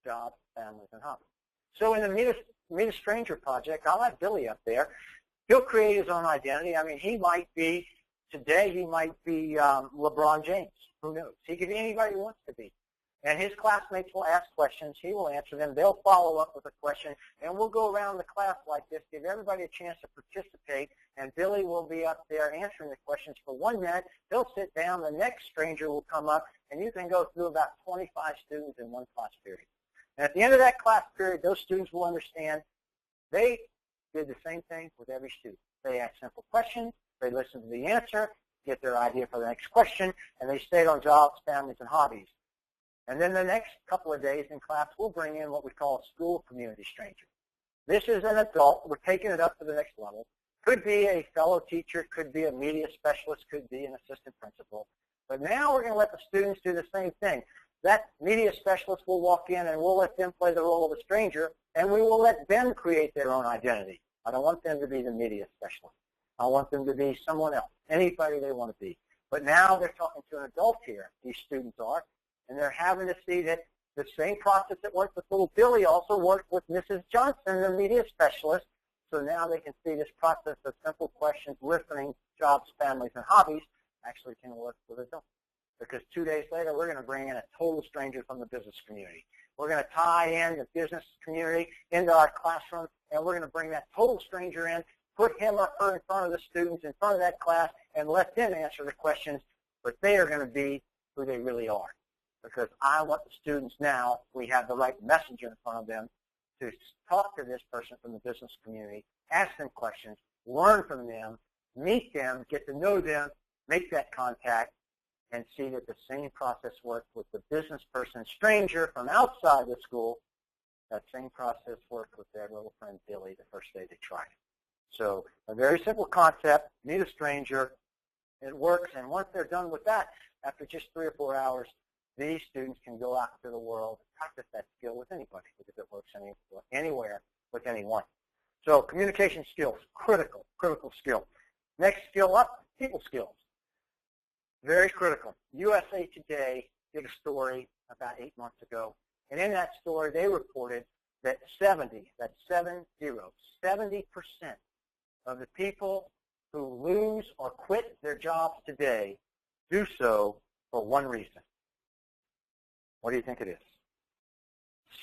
Jobs, families, and hobbies. So in the Meet a Stranger project, I'll have Billy up there. He'll create his own identity. I mean, today he might be LeBron James. Who knows? He could be anybody he wants to be. And his classmates will ask questions. He will answer them. They'll follow up with a question. And we'll go around the class like this, give everybody a chance to participate. And Billy will be up there answering the questions for 1 minute. He'll sit down. The next stranger will come up. And you can go through about 25 students in one class period. And at the end of that class period, those students will understand they did the same thing with every student. They asked simple questions. They listened to the answer, get their idea for the next question, and they stayed on jobs, families, and hobbies. And then the next couple of days in class, we'll bring in what we call a school community stranger. This is an adult. We're taking it up to the next level. Could be a fellow teacher, could be a media specialist, could be an assistant principal. But now we're going to let the students do the same thing. That media specialist will walk in and we'll let them play the role of a stranger, and we will let them create their own identity. I don't want them to be the media specialist. I want them to be someone else, anybody they want to be. But now they're talking to an adult here, these students are, and they're having to see that the same process that worked with little Billy also worked with Mrs. Johnson, the media specialist. So now they can see this process of simple questions, listening, jobs, families, and hobbies actually can work with adults. Because 2 days later, we're going to bring in a total stranger from the business community. We're going to tie in the business community into our classroom, and we're going to bring that total stranger in, put him up in front of the students, in front of that class, and let them answer the questions, but they are going to be who they really are. Because I want the students now, we have the right messenger in front of them, to talk to this person from the business community, ask them questions, learn from them, meet them, get to know them, make that contact, and see that the same process worked with the business person, stranger from outside the school. That same process worked with their little friend Billy the first day they tried it. So a very simple concept, meet a stranger, it works, and once they're done with that, after just 3 or 4 hours, these students can go out into the world and practice that skill with anybody because it works anywhere with anyone. So communication skills, critical skill. Next skill up, people skills. Very critical. USA Today did a story about 8 months ago, and in that story they reported that 70% of the people who lose or quit their jobs today do so for one reason. What do you think it is?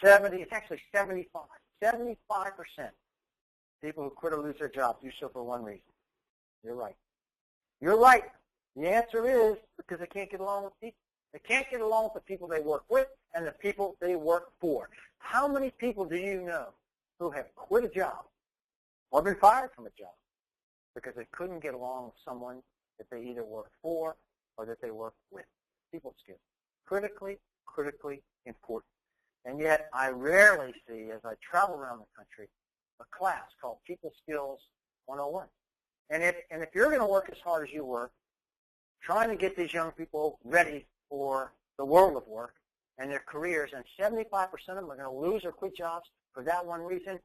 It's actually 75. 75% people who quit or lose their jobs do so for one reason. You're right. You're right. The answer is because they can't get along with people. They can't get along with the people they work with and the people they work for. How many people do you know who have quit a job or been fired from a job because they couldn't get along with someone that they either worked for or that they worked with? People skills. Critically important. And yet I rarely see, as I travel around the country, a class called People Skills 101. And if you're going to work as hard as you work, trying to get these young people ready for the world of work and their careers, and 75% of them are going to lose or quit jobs for that one reason,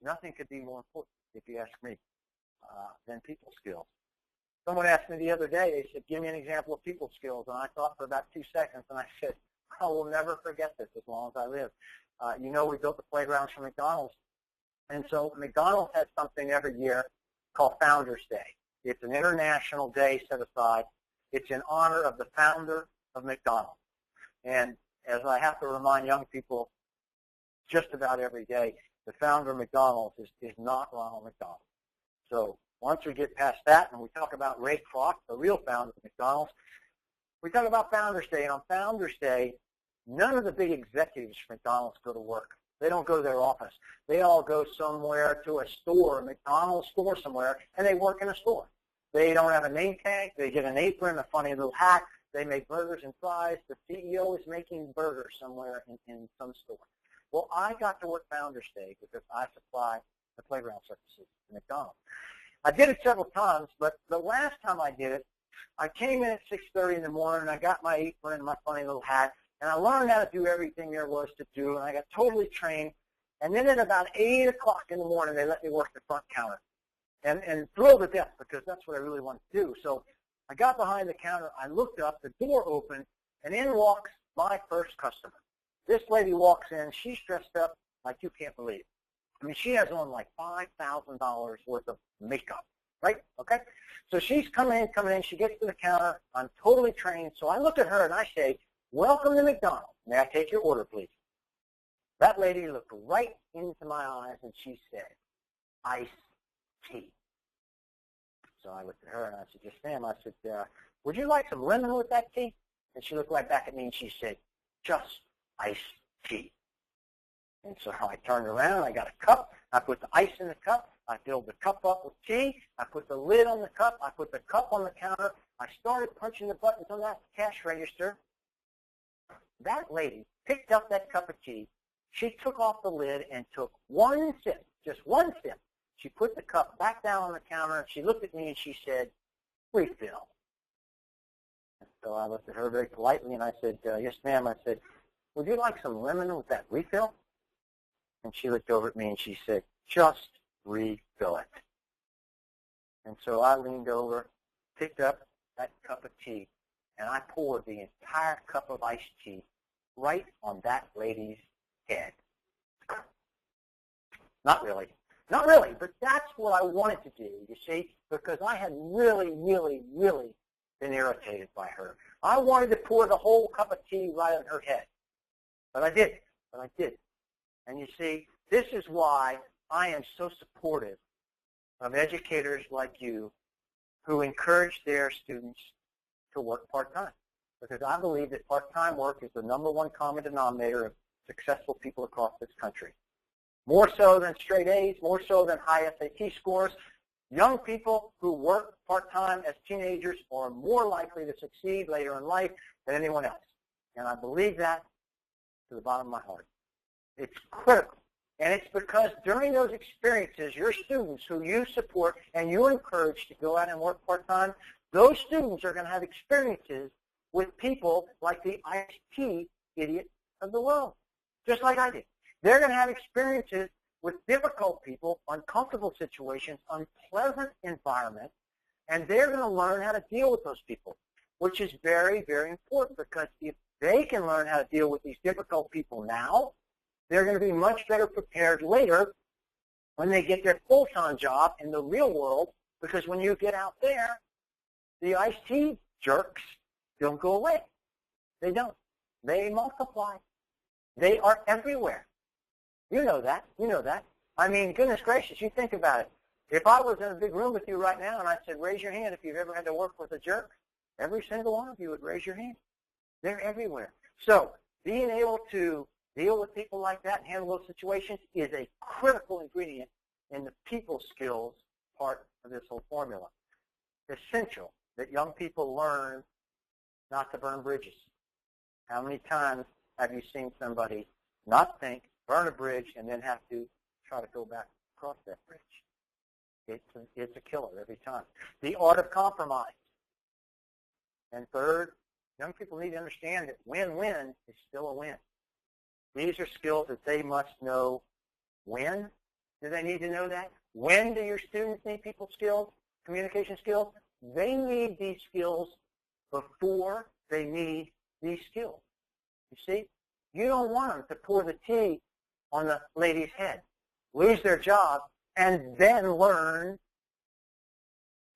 nothing could be more important, if you ask me, than people skills. Someone asked me the other day, they said, give me an example of people skills, and I thought for about 2 seconds, and I said, I will never forget this as long as I live. You know, we built the playgrounds for McDonald's, and so McDonald's has something every year called Founders Day. It's an international day set aside. It's in honor of the founder of McDonald's. And as I have to remind young people just about every day, the founder of McDonald's is not Ronald McDonald. So once we get past that and we talk about Ray Kroc, the real founder of McDonald's, we talk about Founders Day. And on Founders Day, none of the big executives from McDonald's go to work. They don't go to their office. They all go somewhere to a store, a McDonald's store somewhere, and they work in a store. They don't have a name tag. They get an apron, a funny little hat. They make burgers and fries. The CEO is making burgers somewhere in some store. Well, I got to work Founders Day because I supply the playground services to McDonald's. I did it several times, but the last time I did it, I came in at 6:30 in the morning, I got my apron and my funny little hat, And I learned how to do everything there was to do, and I got totally trained. And then at about 8 o'clock in the morning, they let me work the front counter. And thrilled to death because that's what I really wanted to do. So I got behind the counter, I looked up, the door opened, and in walks my first customer. This lady walks in, she's dressed up like you can't believe. I mean, she has on like $5,000 worth of makeup, right? Okay? So she's coming in, she gets to the counter, I'm totally trained, so I look at her and I say, "Welcome to McDonald's. May I take your order, please?" That lady looked right into my eyes and she said, "Iced tea." So I looked at her and I said, "Yes, ma'am." I said, "Would you like some lemon with that tea?" And she looked right back at me and she said, "Just iced tea." And so I turned around, I got a cup, I put the ice in the cup, I filled the cup up with tea, I put the lid on the cup, I put the cup on the counter, I started punching the buttons on that cash register. That lady picked up that cup of tea, she took off the lid and took one sip, just one sip. She put the cup back down on the counter, and she looked at me and she said, "Refill." And so I looked at her very politely and I said, "Yes, ma'am." I said, "Would you like some lemon with that refill?" And she looked over at me and she said, "Just refill it." And so I leaned over, picked up that cup of tea, and I poured the entire cup of iced tea right on that lady's head. Not really, but that's what I wanted to do, you see, because I had really, really, really been irritated by her. I wanted to pour the whole cup of tea right on her head, but I didn't. And you see, this is why I am so supportive of educators like you who encourage their students to work part-time, because I believe that part-time work is the #1 common denominator of successful people across this country. More so than straight A's, more so than high SAT scores. Young people who work part-time as teenagers are more likely to succeed later in life than anyone else. And I believe that to the bottom of my heart. It's critical. And it's because during those experiences, your students who you support and you encourage to go out and work part-time, those students are going to have experiences with people like the iced tea idiot of the world, just like I did. They're going to have experiences with difficult people, uncomfortable situations, unpleasant environments, and they're going to learn how to deal with those people, which is very, very important, because if they can learn how to deal with these difficult people now, they're going to be much better prepared later when they get their full-time job in the real world, because when you get out there, the iced tea jerks don't go away. They don't. They multiply. They are everywhere. You know that. You know that. I mean, goodness gracious, you think about it. If I was in a big room with you right now and I said, "Raise your hand if you've ever had to work with a jerk," every single one of you would raise your hand. They're everywhere. So being able to deal with people like that and handle those situations is a critical ingredient in the people skills part of this whole formula. It's essential that young people learn not to burn bridges. How many times have you seen somebody not think, burn a bridge, and then have to try to go back across that bridge? It's a killer every time. The art of compromise. And third, young people need to understand that win-win is still a win. These are skills that they must know. When do they need to know that? When do your students need people skills, communication skills? They need these skills before they need these skills. You see, you don't want them to pour the tea on the lady's head, lose their job, and then learn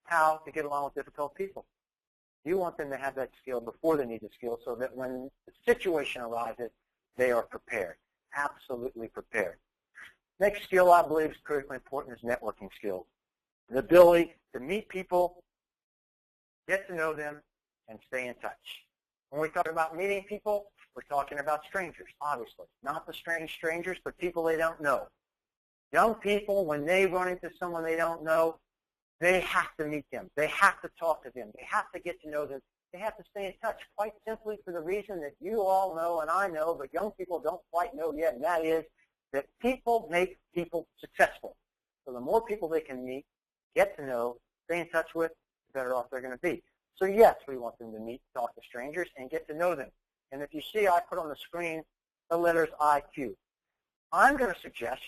how to get along with difficult people. You want them to have that skill before they need the skill, so that when the situation arises, they are prepared, absolutely prepared. Next skill I believe is critically important is networking skills. The ability to meet people, get to know them, and stay in touch. When we talk about meeting people, we're talking about strangers, obviously. Not the strange strangers, but people they don't know. Young people, when they run into someone they don't know, they have to meet them. They have to talk to them. They have to get to know them. They have to stay in touch, quite simply for the reason that you all know and I know, but young people don't quite know yet, and that is that people make people successful. So the more people they can meet, get to know, stay in touch with, the better off they're going to be. So yes, we want them to meet, talk to strangers, and get to know them. And if you see, I put on the screen the letters IQ. I'm going to suggest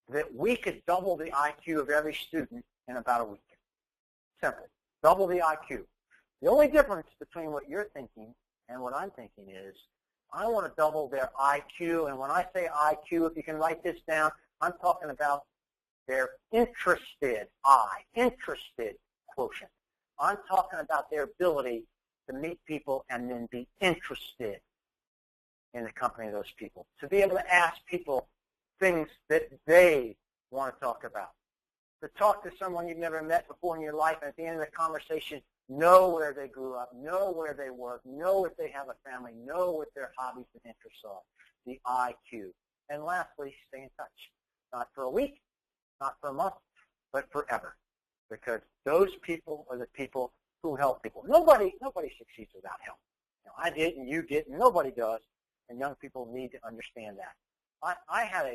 that we could double the IQ of every student in about a week. Simple. Double the IQ. The only difference between what you're thinking and what I'm thinking is I want to double their IQ. And when I say IQ, if you can write this down, I'm talking about their interested quotient. I'm talking about their ability to meet people and then be interested in the company of those people, to be able to ask people things that they want to talk about, to talk to someone you've never met before in your life, and at the end of the conversation, know where they grew up, know where they work, know if they have a family, know what their hobbies and interests are, the IQ. And lastly, stay in touch. Not for a week, not for a month, but forever. Because those people are the people who help people. Nobody succeeds without help. You know, I didn't, you didn't, nobody does. And young people need to understand that. I had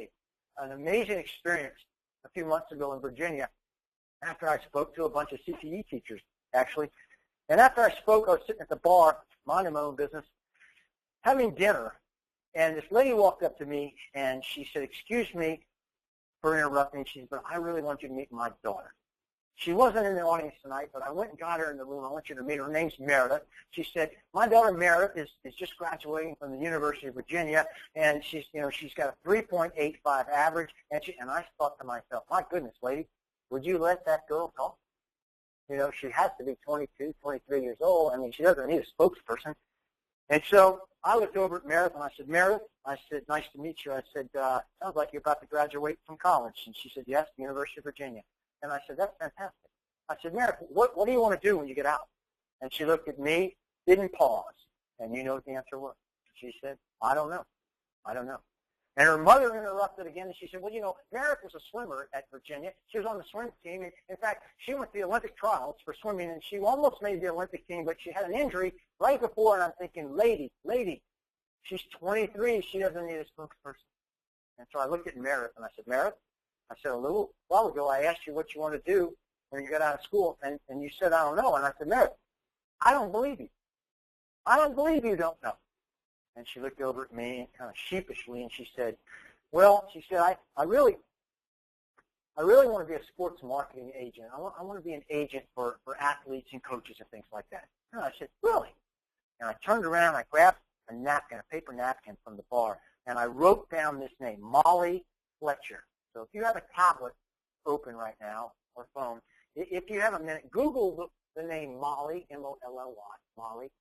an amazing experience a few months ago in Virginia after I spoke to a bunch of CTE teachers, actually. And after I spoke, I was sitting at the bar, minding my own business, having dinner. And this lady walked up to me, and she said, "Excuse me for interrupting." She said, "But I really want you to meet my daughter." She wasn't in the audience tonight, but I went and got her in the room. I want you to meet her. Her name's Meredith. She said, "My daughter Meredith is just graduating from the University of Virginia, and she's got a 3.85 average." And I thought to myself, "My goodness, lady, would you let that girl talk? You know, she has to be 22, 23 years old. I mean, she doesn't need a spokesperson." And so I looked over at Meredith, and I said, "Meredith," I said, "nice to meet you." I said, "Sounds like you're about to graduate from college." And she said, "Yes, the University of Virginia." And I said, "That's fantastic." I said, "Meredith, what do you want to do when you get out?" And she looked at me, didn't pause. And you know what the answer was? She said, "I don't know. I don't know." And her mother interrupted again, and she said, "Well, you know, Meredith was a swimmer at Virginia. She was on the swim team. And in fact, she went to the Olympic trials for swimming, and she almost made the Olympic team, but she had an injury right before." And I'm thinking, lady, she's 23. She doesn't need a spokesperson. And so I looked at Meredith, and I said, "Meredith," I said, "a little while ago I asked you what you want to do when you get out of school, and you said, 'I don't know.'" And I said, "Meredith, I don't believe you. I don't believe you don't know." And she looked over at me kind of sheepishly, and she said, "Well," she said, I really want to be a sports marketing agent. I want to be an agent for athletes and coaches and things like that." And I said, "Really?" And I turned around, I grabbed a napkin, a paper napkin from the bar, and I wrote down this name, Molly Fletcher. So if you have a tablet open right now or phone, if you have a minute, Google the name Molly, M-O-L-L-Y, Molly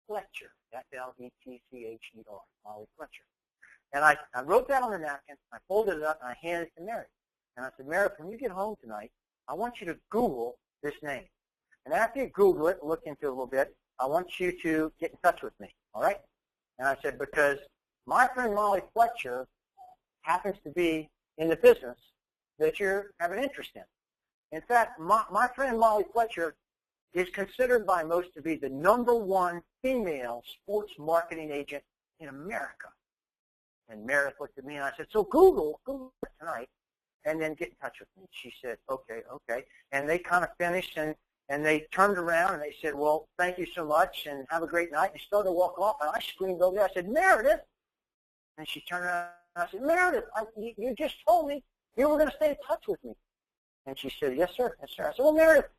Fletcher, F-L-E-T-C-H-E-R, Molly Fletcher. And I wrote that on the napkin, I folded it up, and I handed it to Meredith. And I said, "Meredith, when you get home tonight, I want you to Google this name. And after you Google it, look into it a little bit, I want you to get in touch with me, all right?" And I said, "Because my friend Molly Fletcher happens to be in the business that you have an interest in. In fact, my friend Molly Fletcher is considered by most to be the #1 female sports marketing agent in America." And Meredith looked at me, and I said, "So Google it tonight, and then get in touch with me." She said, okay. And they kind of finished, and they turned around, and they said, "Well, thank you so much, and have a great night." And they started to walk off, and I screamed over there. I said, "Meredith!" And she turned around, and I said, "Meredith, you just told me you were going to stay in touch with me." And she said, "Yes, sir. Yes, sir." I said, "Well, Meredith,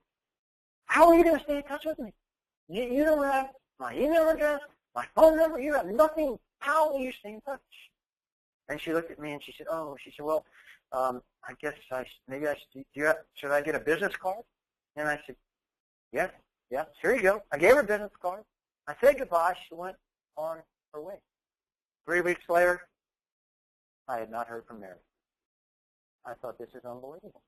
how are you going to stay in touch with me? You don't have my email address, my phone number. You have nothing. How will you stay in touch?" And she looked at me, and she said, "Well, I guess should I get a business card?" And I said, yes, here you go. I gave her a business card. I said goodbye. She went on her way. 3 weeks later, I had not heard from Meredith. I thought, this is unbelievable.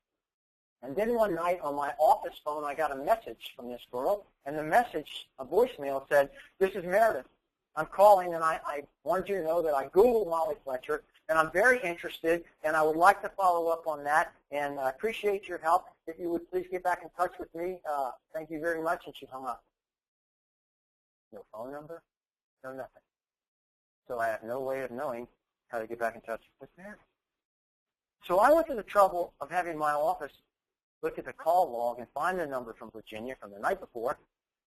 And then one night on my office phone, I got a message from this girl, and the message, a voicemail, said, "This is Meredith. I'm calling, and I wanted you to know that I Googled Molly Fletcher, and I'm very interested, and I would like to follow up on that, and I appreciate your help. If you would please get back in touch with me, thank you very much." And she hung up. No phone number, no nothing. So I have no way of knowing how to get back in touch with Meredith. So I went to the trouble of having my office look at the call log and find the number from Virginia from the night before,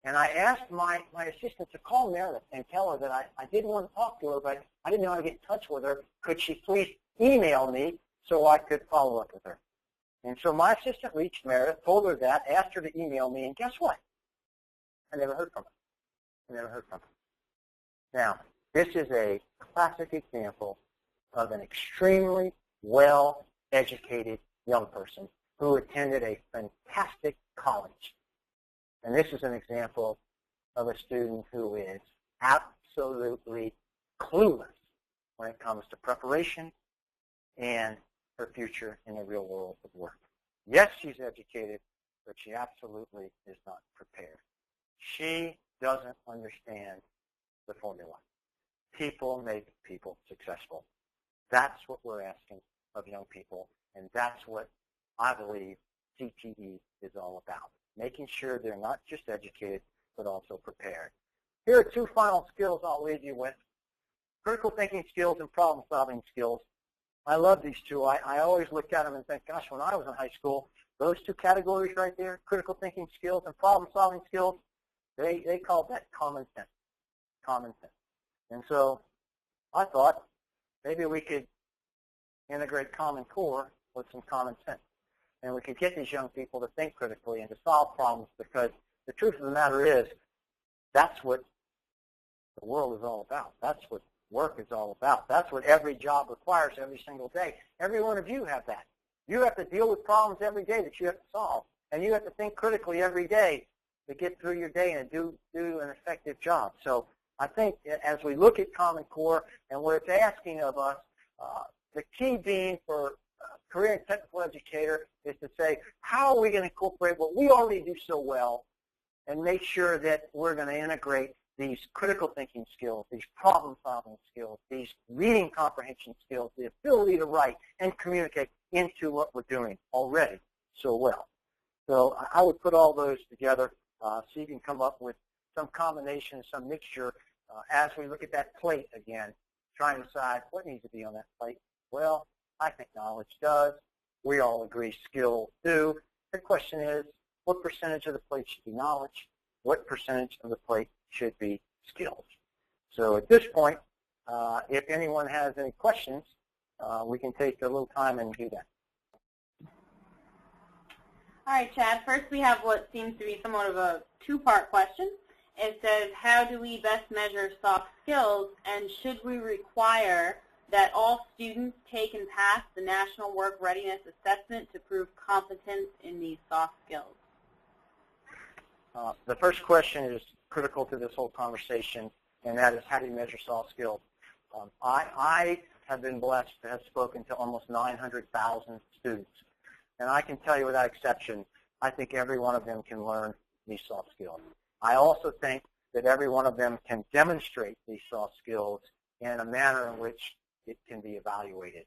And I asked my assistant to call Meredith and tell her that I didn't want to talk to her, but I didn't know how to get in touch with her. Could she please email me so I could follow up with her? And so my assistant reached Meredith, told her that, asked her to email me, and guess what? I never heard from her. I never heard from her. Now, this is a classic example of an extremely well-educated young person who attended a fantastic college. And this is an example of a student who is absolutely clueless when it comes to preparation and her future in the real world of work. Yes, she's educated, but she absolutely is not prepared. She doesn't understand the formula. People make people successful. That's what we're asking of young people, and that's what I believe CTE is all about. Making sure they're not just educated, but also prepared. Here are two final skills I'll leave you with. Critical thinking skills and problem-solving skills. I love these two. I always look at them and think, gosh, when I was in high school, those two categories right there, critical thinking skills and problem-solving skills, they called that common sense. Common sense. And so I thought maybe we could integrate Common Core with some common sense. And we could get these young people to think critically and to solve problems, because the truth of the matter is that's what the world is all about. That's what work is all about. That's what every job requires every single day. Every one of you have that. You have to deal with problems every day that you have to solve, and you have to think critically every day to get through your day and do an effective job. So I think as we look at Common Core and what it's asking of us, the key being for career and technical educator is to say, how are we going to incorporate what we already do so well and make sure that we're going to integrate these critical thinking skills, these problem-solving skills, these reading comprehension skills, the ability to write and communicate into what we're doing already so well. So I would put all those together so you can come up with some combination, some mixture as we look at that plate again, trying to decide what needs to be on that plate. Well, I think knowledge does. We all agree skills do. The question is, what percentage of the plate should be knowledge? What percentage of the plate should be skills? So at this point, if anyone has any questions, we can take a little time and do that. All right, Chad. First, we have what seems to be somewhat of a two-part question. It says, how do we best measure soft skills, and should we require that all students take and pass the National Work Readiness Assessment to prove competence in these soft skills? The first question is critical to this whole conversation, and that is, how do you measure soft skills? I have been blessed to have spoken to almost 900,000 students, and I can tell you without exception, I think every one of them can learn these soft skills. I also think that every one of them can demonstrate these soft skills in a manner in which it can be evaluated.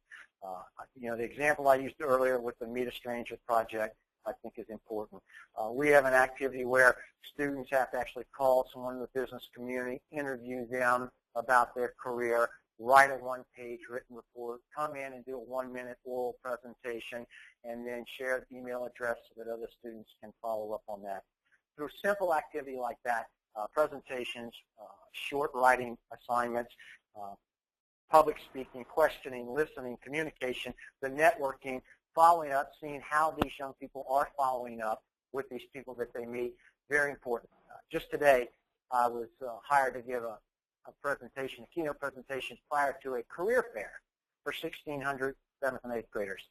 The example I used earlier with the Meet a Stranger project, I think, is important. We have an activity where students have to actually call someone in the business community, interview them about their career, write a one-page written report, come in and do a 1-minute oral presentation, and then share the email address so that other students can follow up on that. Through simple activity like that, presentations, short writing assignments, public speaking, questioning, listening, communication, the networking, following up, seeing how these young people are following up with these people that they meet, very important. Just today, I was hired to give a presentation, a keynote presentation prior to a career fair for 1,600 7th and 8th graders.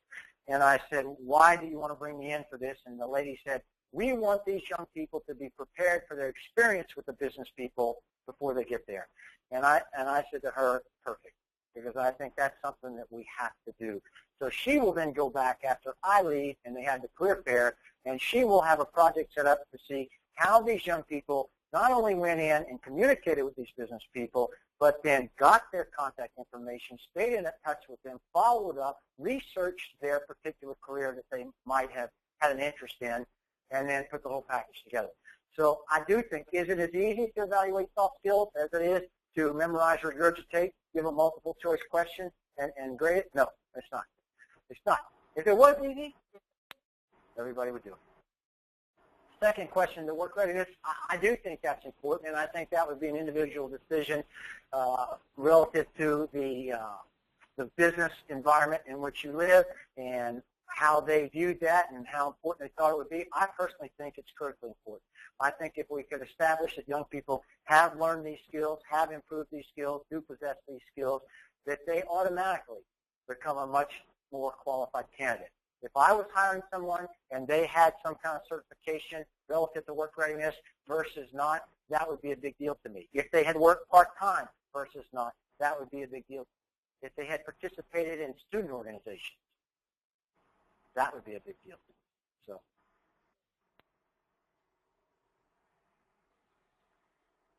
And I said, why do you want to bring me in for this? And the lady said, we want these young people to be prepared for their experience with the business people before they get there. And I said to her, perfect, because I think that's something that we have to do. So she will then go back after I leave and they had the career fair, and she will have a project set up to see how these young people not only went in and communicated with these business people, but then got their contact information, stayed in touch with them, followed up, researched their particular career that they might have had an interest in, and then put the whole package together. So I do think, is it as easy to evaluate soft skills as it is to memorize or regurgitate, give a multiple choice question, and grade it? No, it's not. It's not. If it was easy, everybody would do it. second question, the work readiness, I do think that's important, and I think that would be an individual decision relative to the business environment in which you live and how they viewed that and how important they thought it would be. I personally think it's critically important. I think if we could establish that young people have learned these skills, have improved these skills, do possess these skills, that they automatically become a much more qualified candidate. If I was hiring someone and they had some kind of certification relative to work readiness versus not, that would be a big deal to me. If they had worked part-time versus not, that would be a big deal. If they had participated in student organizations, that would be a big deal to me. So.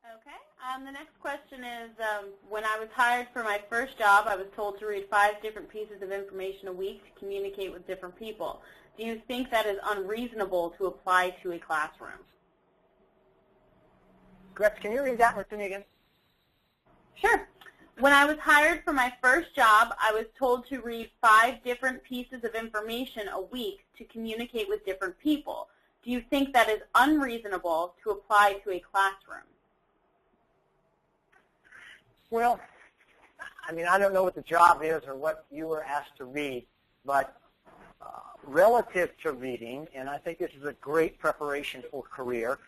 Okay. The next question is, when I was hired for my first job, I was told to read 5 different pieces of information a week to communicate with different people. Do you think that is unreasonable to apply to a classroom? Gretz, can you read that one to me again? Sure. When I was hired for my first job, I was told to read 5 different pieces of information a week to communicate with different people. Do you think that is unreasonable to apply to a classroom? Well, I mean, I don't know what the job is or what you were asked to read, but relative to reading, and I think this is a great preparation for career,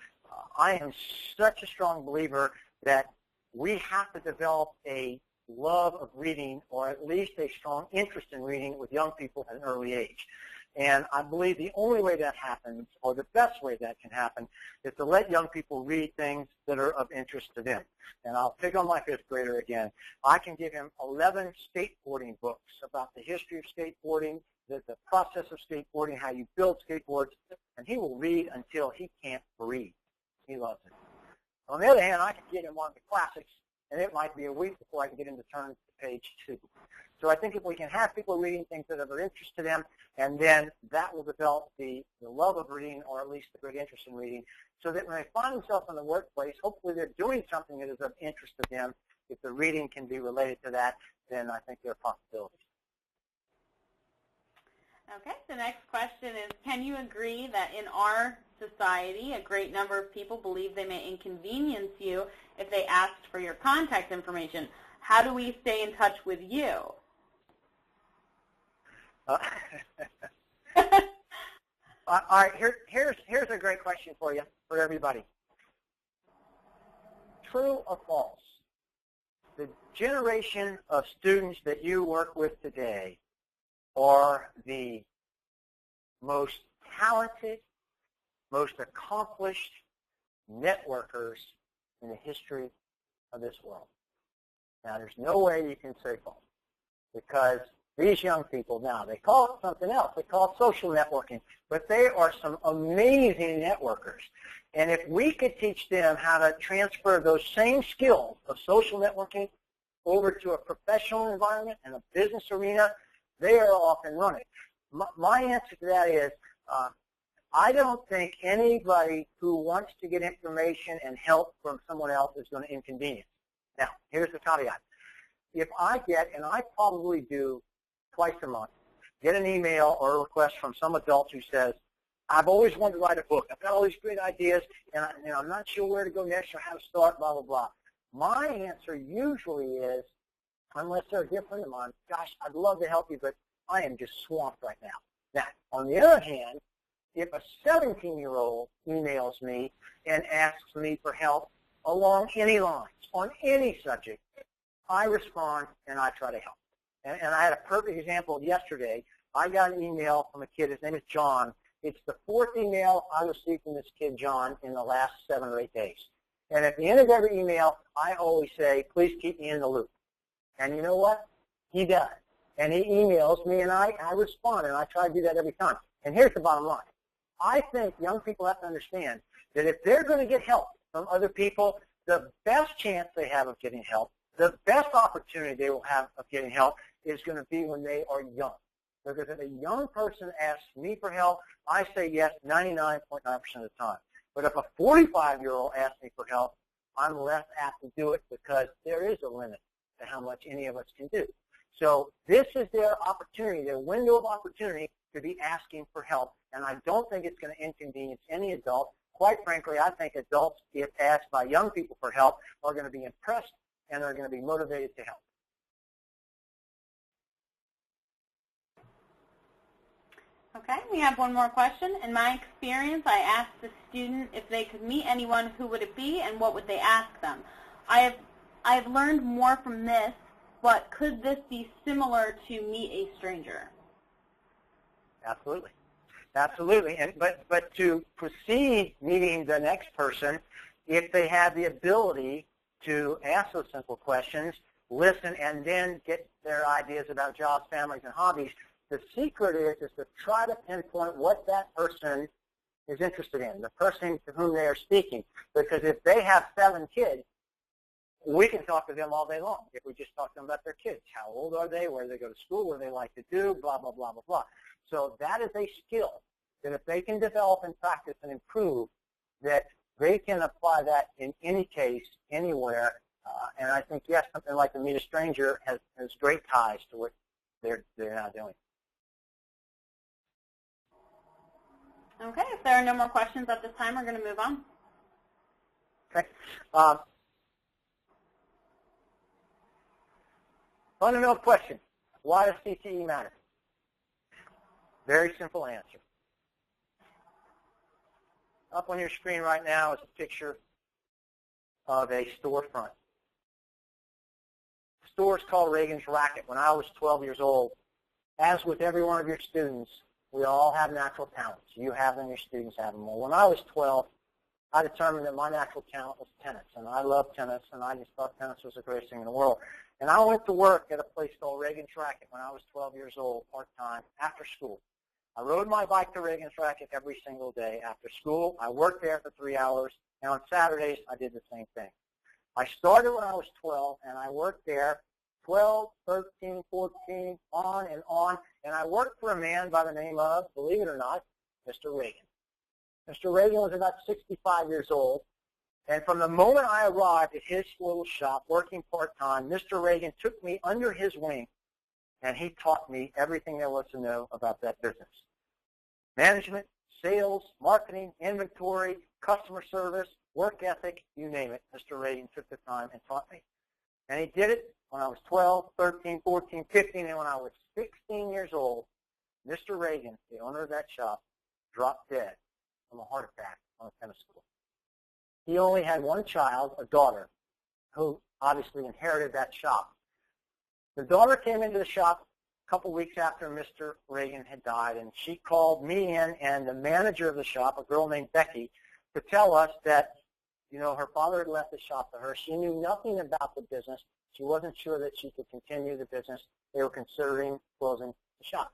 I am such a strong believer that we have to develop a love of reading or at least a strong interest in reading with young people at an early age. And I believe the only way that happens, or the best way that can happen, is to let young people read things that are of interest to them. And I'll pick on my 5th grader again. I can give him 11 skateboarding books about the history of skateboarding, the process of skateboarding, how you build skateboards, and he will read until he can't breathe. He loves it. On the other hand, I can get him one of the classics, and it might be a week before I can get him to turn to page 2. So I think if we can have people reading things that are of interest to them, and then that will develop the love of reading, or at least the great interest in reading, so that when they find themselves in the workplace, hopefully they're doing something that is of interest to them. If the reading can be related to that, then I think there are possibilities. Okay, the next question is, can you agree that in our society, a great number of people believe they may inconvenience you if they asked for your contact information? How do we stay in touch with you? All right, here's a great question for you, for everybody. True or false? The generation of students that you work with today are the most talented, most accomplished networkers in the history of this world. Now, there's no way you can say false, because these young people now, they call it something else. They call it social networking, but they are some amazing networkers. And if we could teach them how to transfer those same skills of social networking over to a professional environment and a business arena, they are off and running. My answer to that is, I don't think anybody who wants to get information and help from someone else is going to inconvenience. Now, here's the caveat. If I get, and I probably do twice a month, get an email or a request from some adult who says, I've always wanted to write a book. I've got all these great ideas, and I'm not sure where to go next or how to start, blah, blah, blah. My answer usually is, unless they're a dear friend of mine, gosh, I'd love to help you, but I am just swamped right now. Now, on the other hand, if a 17-year-old emails me and asks me for help along any lines, on any subject, I respond and I try to help. And I had a perfect example yesterday. I got an email from a kid. His name is John. It's the 4th email I received from this kid, John, in the last 7 or 8 days. And at the end of every email, I always say, please keep me in the loop. And you know what? He does. And he emails me, and I respond, and I try to do that every time. And here's the bottom line. I think young people have to understand that if they're going to get help from other people, the best chance they have of getting help, the best opportunity they will have of getting help is going to be when they are young. Because if a young person asks me for help, I say yes 99.9% of the time. But if a 45-year-old asks me for help, I'm less apt to do it because there is a limit to how much any of us can do. So this is their opportunity, their window of opportunity to be asking for help. And I don't think it's going to inconvenience any adult. quite frankly, I think adults, if asked by young people for help, are going to be impressed and are going to be motivated to help. Okay, we have one more question. In my experience, I asked the student if they could meet anyone, who would it be, and what would they ask them? I have learned more from this, but could this be similar to meet a stranger? Absolutely. Absolutely. But to proceed meeting the next person, if they have the ability to ask those simple questions, listen, and then get their ideas about jobs, families, and hobbies, the secret is to try to pinpoint what that person is interested in, the person to whom they are speaking. Because if they have 7 kids, we can talk to them all day long if we just talk to them about their kids. How old are they? Where do they go to school? What do they like to do? Blah, blah, blah, blah, blah. So that is a skill that if they can develop and practice and improve, that they can apply that in any case, anywhere. And I think, yes, something like to meet a stranger has great ties to what they're now doing. Okay, if there are no more questions at this time, we're going to move on. Okay. Fundamental question, why does CTE matter? Very simple answer. Up on your screen right now is a picture of a storefront. The store is called Reagan's Racket. When I was 12 years old, as with every one of your students, we all have natural talents. You have them, your students have them. Well, when I was 12, I determined that my natural talent was tennis, and I love tennis, and I just thought tennis was the greatest thing in the world. And I went to work at a place called Reagan's Racket when I was 12 years old, part-time, after school. I rode my bike to Reagan's Racket every single day after school. I worked there for 3 hours, and on Saturdays, I did the same thing. I started when I was 12, and I worked there 12, 13, 14, on, and I worked for a man by the name of, believe it or not, Mr. Reagan. Mr. Reagan was about 65 years old, and from the moment I arrived at his little shop, working part-time, Mr. Reagan took me under his wing, and he taught me everything there was to know about that business. Management, sales, marketing, inventory, customer service, work ethic, you name it. Mr. Reagan took the time and taught me. And he did it when I was 12, 13, 14, 15, and when I was 16 years old, Mr. Reagan, the owner of that shop, dropped dead from a heart attack on a tennis court. He only had one child, a daughter, who obviously inherited that shop. The daughter came into the shop a couple weeks after Mr. Reagan had died, and she called me in and the manager of the shop, a girl named Becky, to tell us that, her father had left the shop to her. She knew nothing about the business. She wasn't sure that she could continue the business. They were considering closing the shop.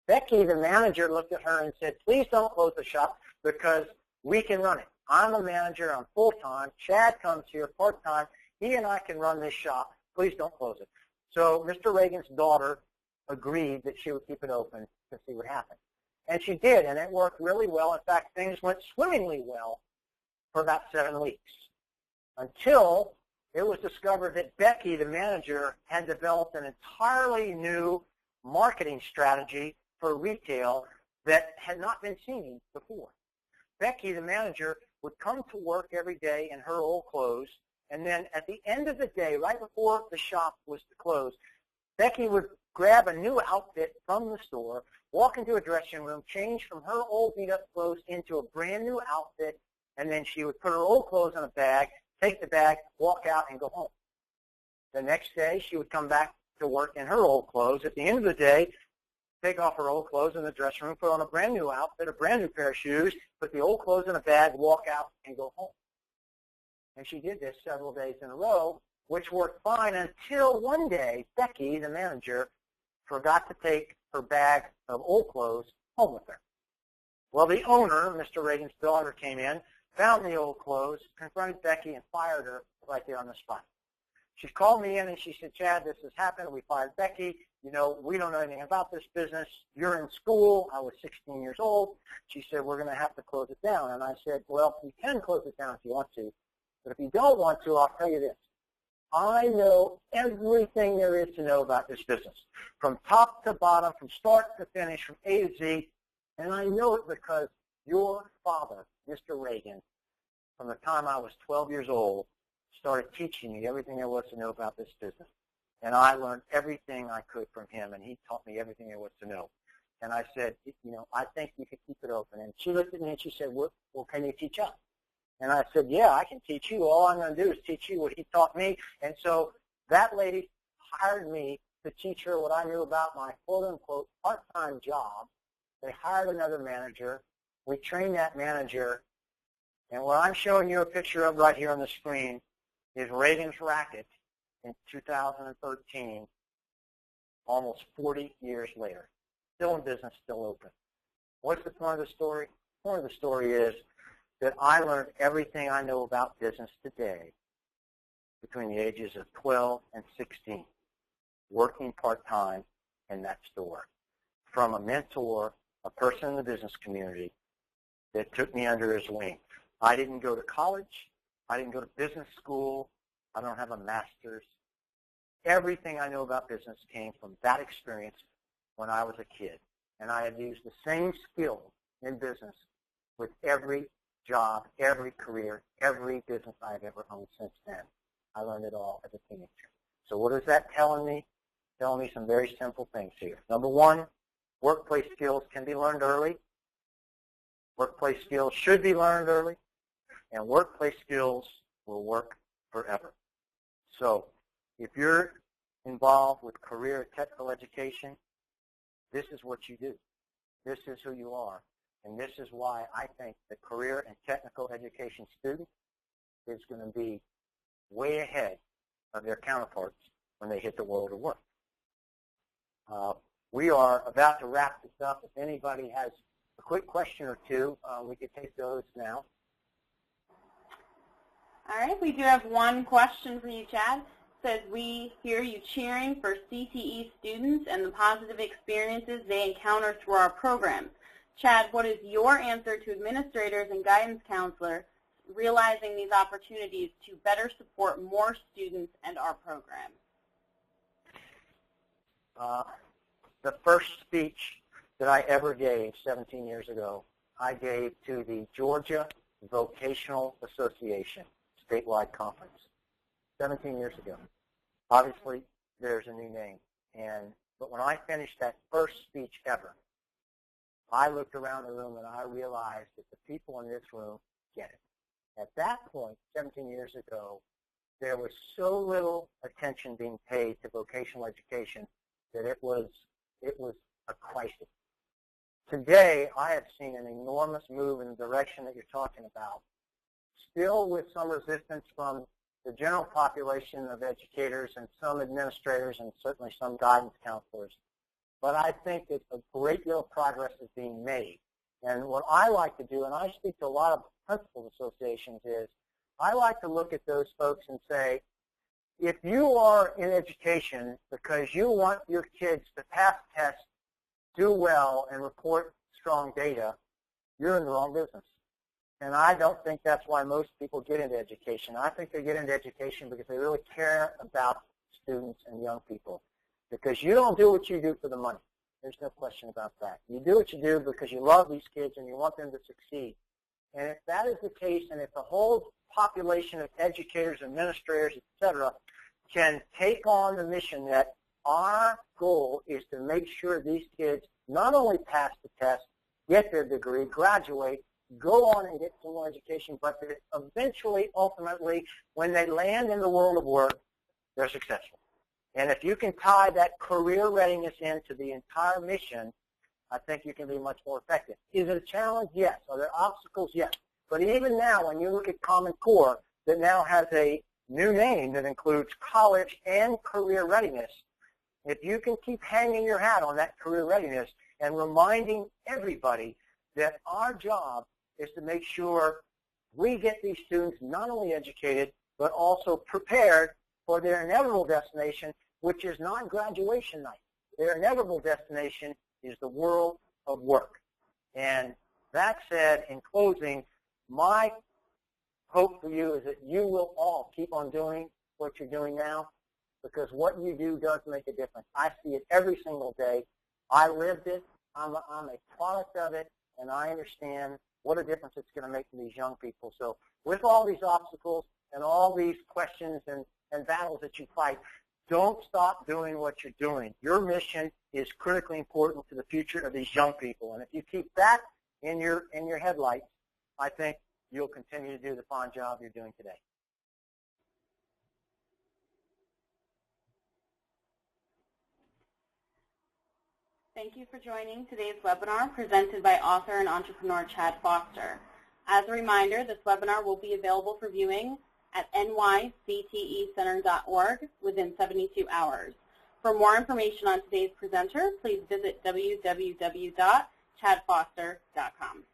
Becky, the manager, looked at her and said, please don't close the shop because we can run it. I'm a manager. I'm full-time. Chad comes here part-time. He and I can run this shop. Please don't close it. So Mr. Reagan's daughter agreed that she would keep it open to see what happened. And she did, and it worked really well. In fact, things went swimmingly well for about 7 weeks until it was discovered that Becky, the manager, had developed an entirely new marketing strategy for retail that had not been seen before. Becky, the manager, would come to work every day in her old clothes, and then at the end of the day, right before the shop was to close, Becky would grab a new outfit from the store, walk into a dressing room, change from her old beat-up clothes into a brand new outfit, and then she would put her old clothes in a bag, take the bag, walk out, and go home. The next day, she would come back to work in her old clothes. At the end of the day, take off her old clothes in the dressing room, put on a brand new outfit, a brand new pair of shoes, put the old clothes in a bag, walk out, and go home. And she did this several days in a row, which worked fine until one day, Becky, the manager, forgot to take her bag of old clothes home with her. Well, the owner, Mr. Reagan's daughter, came in, found the old clothes, confronted Becky, and fired her right there on the spot. She called me in and she said, Chad, this has happened. We fired Becky. We don't know anything about this business. You're in school. I was 16 years old. She said, we're going to have to close it down. And I said, well, you can close it down if you want to. But if you don't want to, I'll tell you this. I know everything there is to know about this business, from top to bottom, from start to finish, from A to Z. And I know it because your father, Mr. Reagan, from the time I was 12 years old, started teaching me everything there was to know about this business. And I learned everything I could from him, and he taught me everything there was to know. And I said, I think you could keep it open. And she looked at me and she said, well, can you teach us? And I said, yeah, I can teach you. All I'm going to do is teach you what he taught me. And so that lady hired me to teach her what I knew about my quote-unquote part-time job. They hired another manager. We trained that manager. And what I'm showing you a picture of right here on the screen is Reagan's Racket in 2013, almost 40 years later. Still in business, still open. What's the point of the story? The point of the story is that I learned everything I know about business today between the ages of 12 and 16, working part-time in that store, from a mentor, a person in the business community that took me under his wing. I didn't go to college. I didn't go to business school. I don't have a master's. Everything I know about business came from that experience when I was a kid. And I have used the same skills in business with every job, every career, every business I've ever owned since then. I learned it all as a teenager. So what is that telling me? Telling me some very simple things here. Number one, workplace skills can be learned early. Workplace skills should be learned early. And workplace skills will work forever. So if you're involved with career technical education, this is what you do. This is who you are. And this is why I think the career and technical education student is going to be way ahead of their counterparts when they hit the world of work. We are about to wrap this up. If anybody has a quick question or two, we could take those now. All right, we do have one question for you, Chad. It says, we hear you cheering for CTE students and the positive experiences they encounter through our programs. Chad, what is your answer to administrators and guidance counselors realizing these opportunities to better support more students and our programs? The first speech that I ever gave 17 years ago, I gave to the Georgia Vocational Association statewide conference 17 years ago. Obviously, there's a new name. But when I finished that first speech ever, I looked around the room and I realized that the people in this room get it. At that point, 17 years ago, there was so little attention being paid to vocational education that it was a crisis. Today, I have seen an enormous move in the direction that you're talking about, still with some resistance from the general population of educators and some administrators and certainly some guidance counselors. But I think that a great deal of progress is being made. And what I like to do, and I speak to a lot of principals associations, is I like to look at those folks and say, if you are in education because you want your kids to pass tests, do well, and report strong data, you're in the wrong business. And I don't think that's why most people get into education. I think they get into education because they really care about students and young people. Because you don't do what you do for the money. There's no question about that. You do what you do because you love these kids and you want them to succeed. And if that is the case, and if the whole population of educators, administrators, etc., can take on the mission that our goal is to make sure these kids not only pass the test, get their degree, graduate, go on and get some more education, but that eventually, ultimately, when they land in the world of work, they're successful. And if you can tie that career readiness into the entire mission, I think you can be much more effective. Is it a challenge? Yes. Are there obstacles? Yes. But even now, when you look at Common Core, that now has a new name that includes college and career readiness, if you can keep hanging your hat on that career readiness and reminding everybody that our job is to make sure we get these students not only educated, but also prepared for their inevitable destination, which is not graduation night. Their inevitable destination is the world of work. And that said, in closing, my hope for you is that you will all keep on doing what you're doing now, because what you do does make a difference. I see it every single day. I lived it. I'm a product of it, and I understand what a difference it's going to make to these young people. So with all these obstacles and all these questions and battles that you fight, don't stop doing what you're doing. Your mission is critically important to the future of these young people. And if you keep that in your headlights, I think you'll continue to do the fine job you're doing today. Thank you for joining today's webinar presented by author and entrepreneur Chad Foster. As a reminder, this webinar will be available for viewing at nyctecenter.org within 72 hours. For more information on today's presenter, please visit www.chadfoster.com.